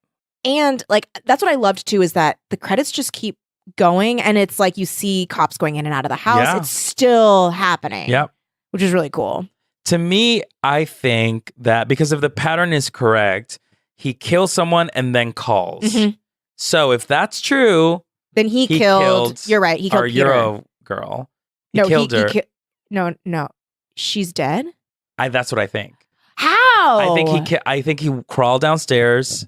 And like, that's what I loved too, is that the credits just keep going. And it's like you see cops going in and out of the house. Yeah. It's still happening. Yep. Which is really cool. To me, I think that because if the pattern is correct, he kills someone and then calls. Mhm. So if that's true, Then he killed. You're right. He killed our Peter. Euro girl. He no, killed her. No. She's dead. That's what I think. How? I think he crawled downstairs,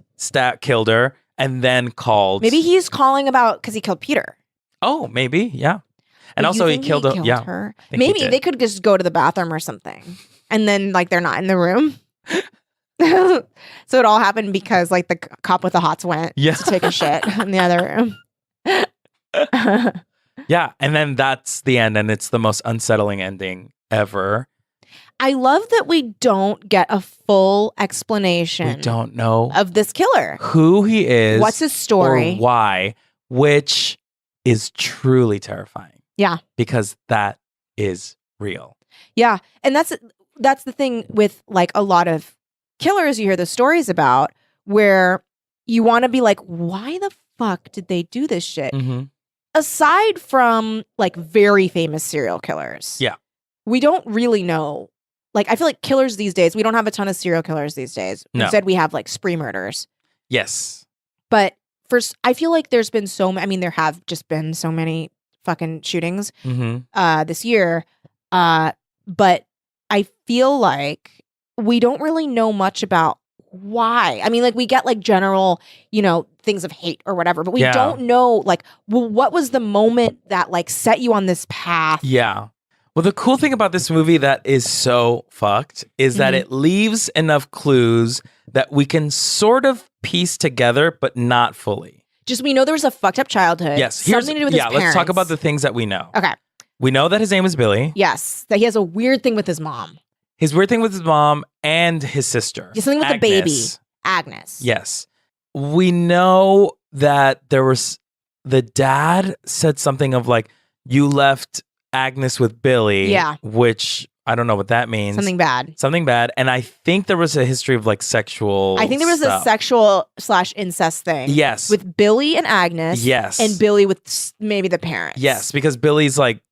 killed her, and then called. Maybe he's calling about because he killed Peter. Oh, maybe, yeah. And But you also he think killed her. I think he Maybe did. they could just go to the bathroom or something, and then like they're not in the room. So it all happened because like the cop with the hots went Yeah. to take a shit in the other room. Yeah, and then that's the end, and it's the most unsettling ending ever. I love that we don't get a full explanation. We don't know of this killer. who he is, What's his story? or why, which is truly terrifying. Yeah. Because that is real. Yeah, and that's the thing with like a lot of killers you hear the stories about where you want to be like, why the fuck did they do this shit? Mm-hmm. Aside from like very famous serial killers. Yeah. we don't really know. Like, I feel like killers these days, we don't have a ton of serial killers these days. No. Instead, we have like spree murders. Yes. But I feel like there's been there have just been so many fucking shootings this year. But I feel like we don't really know much about why. I mean, like, we get like general, things of hate or whatever, but we don't know, like, well, what was the moment that like set you on this path? Yeah. Well, the cool thing about this movie that is so fucked is that it leaves enough clues that we can sort of piece together, but not fully. Just, we know there was a fucked up childhood. Yes. Something to do with his parents. Let's talk about the things that we know. Okay. We know that his name is Billy. Yes. That he has a weird thing with his mom. His weird thing with his mom and his sister. Yeah, something with Agnes. the baby. Agnes. Yes. We know that the dad said something of like, you left Agnes with Billy. Yeah. Which I don't know what that means. Something bad. And I think there was a history of like sexual I think there was stuff. a sexual / incest thing. Yes. With Billy and Agnes. Yes. And Billy with maybe the parents. Yes, because Billy's like,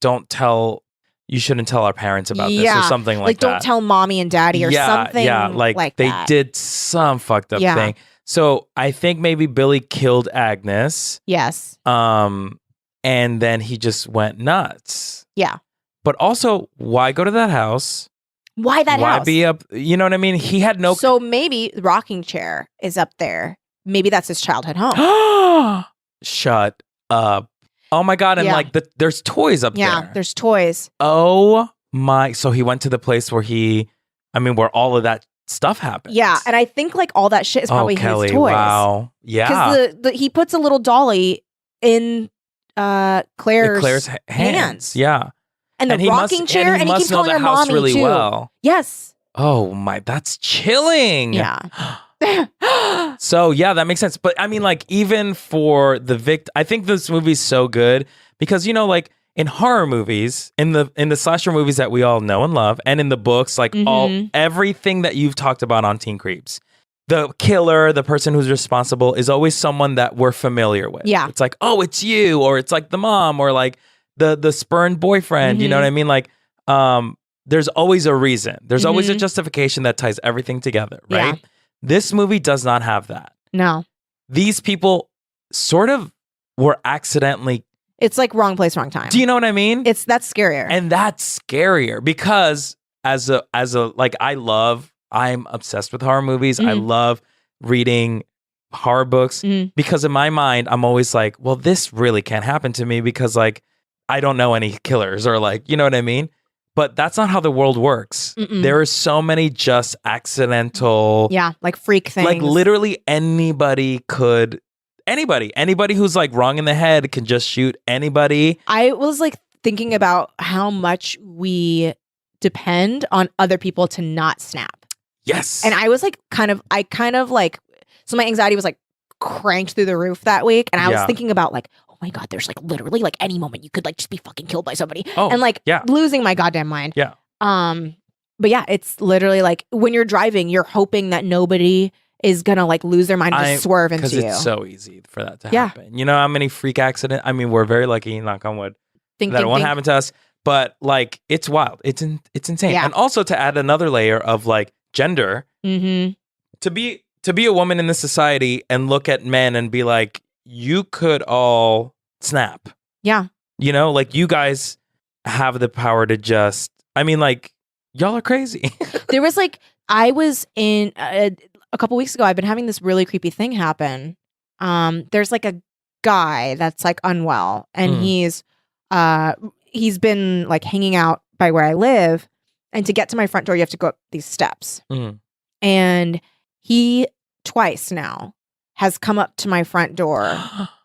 you shouldn't tell our parents about this or something like that. Don't tell mommy and daddy or something like they that. did some fucked up thing. So I think maybe Billy killed Agnes. Yes. And then he just went nuts. Yeah. But also, why go to that house? Why that house? Why be up? You know what I mean? He had no... So maybe the rocking chair is up there. Maybe that's his childhood home. Shut up. Oh my God. And like, there's toys up there. Yeah, there's toys. Oh my... So he went to the place where where all of that stuff happened. Yeah, and I think like all that shit is probably Kelly, his toys. Wow. Yeah. Because he puts a little dolly in Claire's hands. Yeah. And the rocking chair, and he keeps calling her mommy really too. Well. Yes. Oh my, that's chilling. Yeah. So yeah, that makes sense. But I mean, like, even for the victim, I think this movie's so good because, like in horror movies, in the slasher movies that we all know and love, and in the books, like everything that you've talked about on Teen Creeps, the killer, the person who's responsible, is always someone that we're familiar with. Yeah. It's like, oh, it's you, or it's like the mom, or like the spurned boyfriend. You know what I mean? Like, there's always a reason. There's always a justification that ties everything together, right? Yeah. This movie does not have that. No. These people sort of were accidentally... It's like wrong place, wrong time. Do you know what I mean? That's scarier. And that's scarier because I'm obsessed with horror movies. I love reading horror books because in my mind, I'm always like, well, this really can't happen to me because like, I don't know any killers or like, you know what I mean? But that's not how the world works. There are so many just accidental... Yeah, like freak things. Like literally anybody who's like wrong in the head can just shoot anybody. I was like thinking about how much we depend on other people to not snap. Yes. And I was like so my anxiety was like cranked through the roof that week. And I was thinking about like, oh my God, there's like literally like any moment you could like just be fucking killed by somebody. And like losing my goddamn mind. Yeah. But yeah, it's literally like when you're driving, you're hoping that nobody is gonna like lose their mind and just swerve into you. Because it's so easy for that to happen. You know how many freak accidents? I mean, we're very lucky, knock on wood, that it won't happen to us. But like, it's wild. It's insane. Yeah. And also to add another layer of like gender, to be a woman in this society and look at men and be like, you could all snap. Yeah. You know, like you guys have the power to just, I mean, like, y'all are crazy. There was like, I was in a couple weeks ago, I've been having this really creepy thing happen. There's like a guy that's like unwell and he's been like hanging out by where I live. And to get to my front door, you have to go up these steps. And he twice now has come up to my front door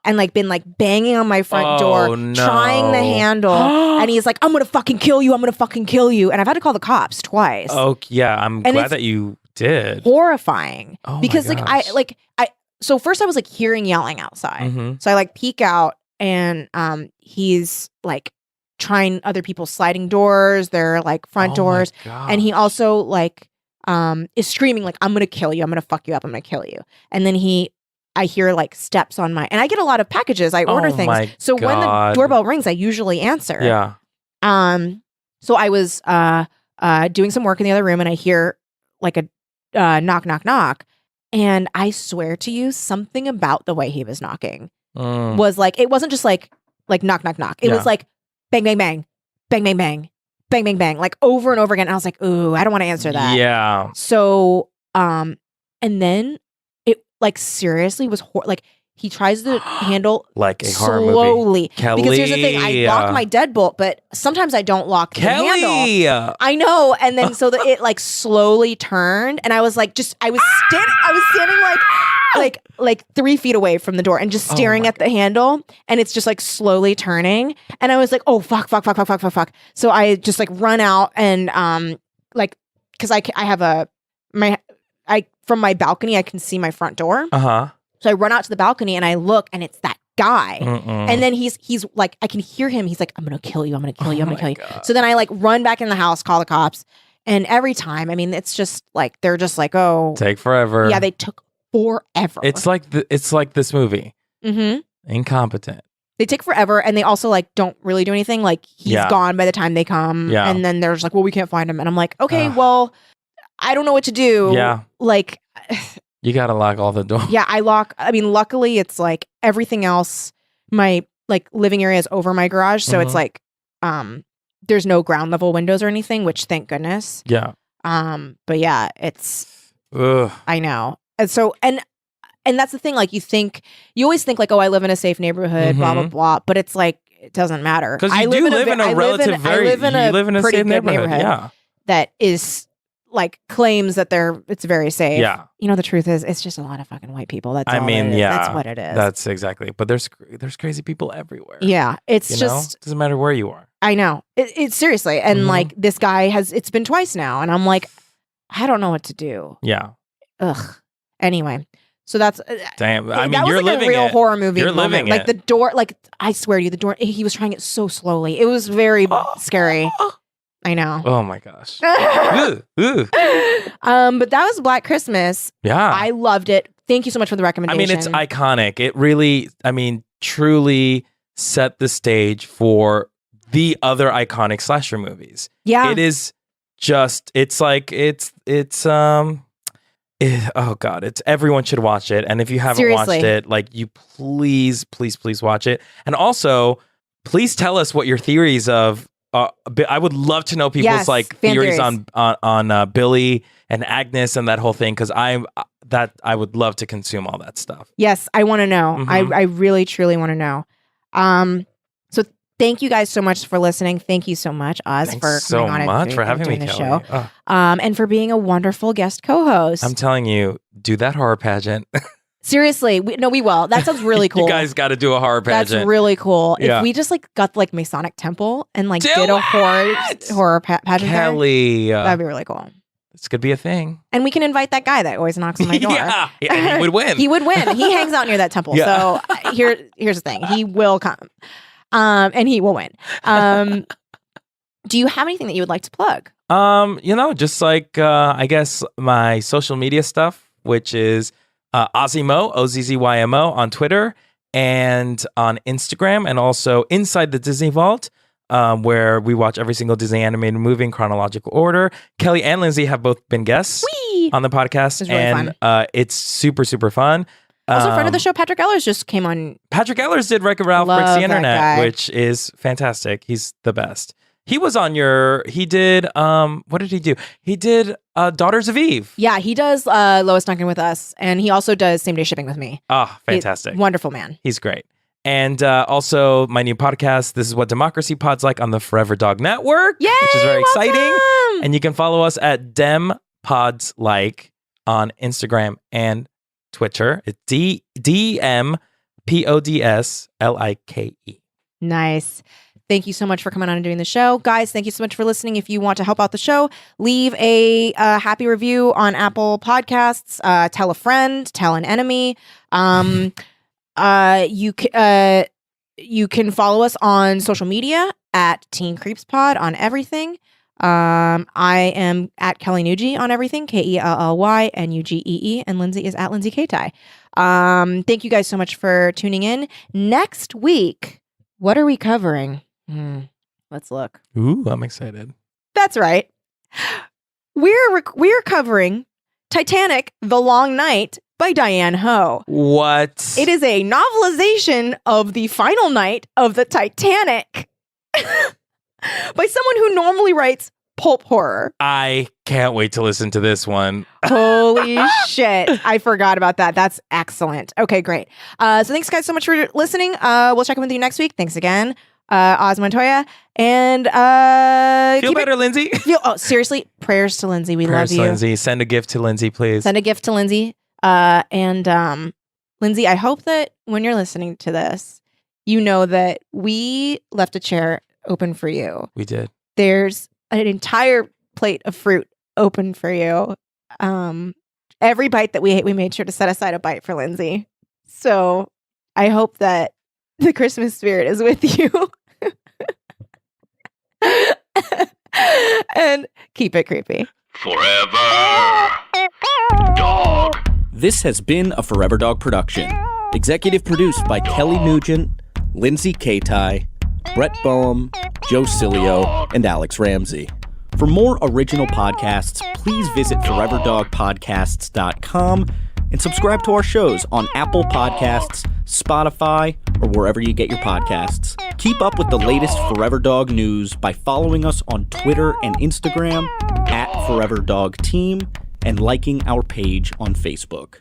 and like been like banging on my front door, trying the handle. And he's like, I'm going to fucking kill you. I'm going to fucking kill you. And I've had to call the cops twice. Oh yeah. I'm glad that you did. Horrifying. Oh because my like so first I was like hearing yelling outside. So I like peek out and he's like trying other people's sliding doors, their like front doors. And he also like is screaming like, I'm gonna kill you, I'm gonna fuck you up, I'm gonna kill you. And then I hear like steps on and I get a lot of packages, I order things. So when the doorbell rings, I usually answer. Yeah. So I was doing some work in the other room, and I hear like a knock, knock, knock. And I swear to you, something about the way he was knocking was like, it wasn't just like knock, knock, knock. It was like bang, bang, bang, bang, bang, bang, bang, bang, bang, like over and over again. And I was like, ooh, I don't want to answer that. Yeah. So, and then it like seriously was like he tries to handle like a horror movie. slowly. Kelly. Because here's the thing, I lock my deadbolt, but sometimes I don't lock the Kelly. handle. I know. And then so that it like slowly turned, and I was like, I was standing like 3 feet away from the door and just staring at the handle, and it's just like slowly turning. And I was like, oh fuck. So I just like run out and like, because I have from my balcony I can see my front door. So I run out to the balcony and I look, and it's that guy. And then he's like, I can hear him. He's like, I'm going to kill you. I'm going to kill you. I'm going to kill you. God. So then I like run back in the house, call the cops. And every time, I mean, it's just like, they're just like, oh. Take forever. Yeah, they took forever. It's like this movie. Mm-hmm. Incompetent. They take forever, and they also like don't really do anything. Like he's gone by the time they come. Yeah. And then they're just like, well, we can't find him. And I'm like, okay, well, I don't know what to do. Yeah. Like... You gotta lock all the doors. Yeah, I mean, luckily it's like everything else, my like living area is over my garage. So it's like, there's no ground level windows or anything, which thank goodness. Yeah. But yeah, it's, Ugh. I know. And so, and that's the thing, like you always think like, oh, I live in a safe neighborhood, blah, blah, blah. But it's like, it doesn't matter. Because you live in a safe neighborhood. Yeah. That is like claims that it's very safe. Yeah. You know, the truth is it's just a lot of fucking white people. That's all it is. That's what it is. That's exactly. But there's crazy people everywhere. Yeah. It's doesn't matter where you are. I know. It's seriously. And like this guy it's been twice now. And I'm like, I don't know what to do. Yeah. Ugh. Anyway. So that's damn. I mean, that was you're like living a real it. horror movie. You're moment. living like it. the door, like I swear to you, the door, he was trying it so slowly. It was very scary. I know. Oh my gosh. Ooh, ooh. But that was Black Christmas. Yeah. I loved it. Thank you so much for the recommendation. I mean, it's iconic. It really, truly set the stage for the other iconic slasher movies. Yeah. It is just, oh God, everyone should watch it. And if you haven't watched it, like you please watch it. And also, please tell us what your theories of, I would love to know people's theories on Billy and Agnes and that whole thing, because I would love to consume all that stuff. Yes, I want to know. I really truly want to know. So thank you guys so much for listening. Thank you so much, Oz, for coming on and for having me, doing the Kelly. show, and for being a wonderful guest co-host. I'm telling you, do that horror pageant. Seriously, we will. That sounds really cool. You guys got to do a horror pageant. That's really cool. Yeah. If we just like got like Masonic Temple and like did a horror pageant, Kelly, that'd be really cool. This could be a thing. And we can invite that guy that always knocks on my door. Yeah, and he would win. He would win. He hangs out near that temple. Yeah. So here's the thing. He will come, and he will win. Do you have anything that you would like to plug? Just like I guess my social media stuff, which is Ozzymo, OZZYMO on Twitter and on Instagram, and also Inside the Disney Vault, where we watch every single Disney animated movie in chronological order. Kelly and Lindsay have both been guests on the podcast, really and it's super, super fun. Also, friend of the show, Patrick Ellers just came on. Patrick Ellers did Wreck-It Ralph Love Breaks the that Internet, guy. which is fantastic. He's the best. He was on he did, what did he do? He did Daughters of Eve. Yeah, he does Lois Duncan with us, and he also does Same Day Shipping with me. Oh, fantastic. Wonderful man. He's great. And also my new podcast, This Is What Democracy Pod's Like, on the Forever Dog Network, Yay, which is very exciting. welcome! And you can follow us at Pods Like on Instagram and Twitter. It's DMPODSLIKE. Nice. Thank you so much for coming on and doing the show. Guys, thank you so much for listening. If you want to help out the show, leave a happy review on Apple Podcasts. Tell a friend, tell an enemy. You can follow us on social media at Teen Creeps Pod on everything. I am at Kelly Nugie on everything, KELLYNUGEE, and Lindsay is at Lindsay Kaitai. Thank you guys so much for tuning in. Next week, what are we covering? Let's look. Ooh, I'm excited. That's right. We're covering Titanic: The Long Night by Diane Ho. What? It is a novelization of the final night of the Titanic by someone who normally writes pulp horror. I can't wait to listen to this one. Holy shit. I forgot about that. That's excellent. Okay, great. So thanks guys so much for listening. We'll check in with you next week. Thanks again. Montoya. And Feel better, Lindsay. Seriously, prayers to Lindsay. We Prayers love to you. Lindsay. Send a gift to Lindsay, please. Send a gift to Lindsay. Lindsay, I hope that when you're listening to this, you know that we left a chair open for you. We did. There's an entire plate of fruit open for you. Every bite that we ate, we made sure to set aside a bite for Lindsay. So I hope that the Christmas spirit is with you. And keep it creepy. Forever Dog. This has been a Forever Dog production. Executive produced by Kelly Nugent, Lindsay Katai, Brett Boehm, Joe Cilio, and Alex Ramsey. For more original podcasts, please visit foreverdogpodcasts.com and subscribe to our shows on Apple Podcasts, Spotify, or wherever you get your podcasts. Keep up with the latest Forever Dog news by following us on Twitter and Instagram @ForeverDogTeam and liking our page on Facebook.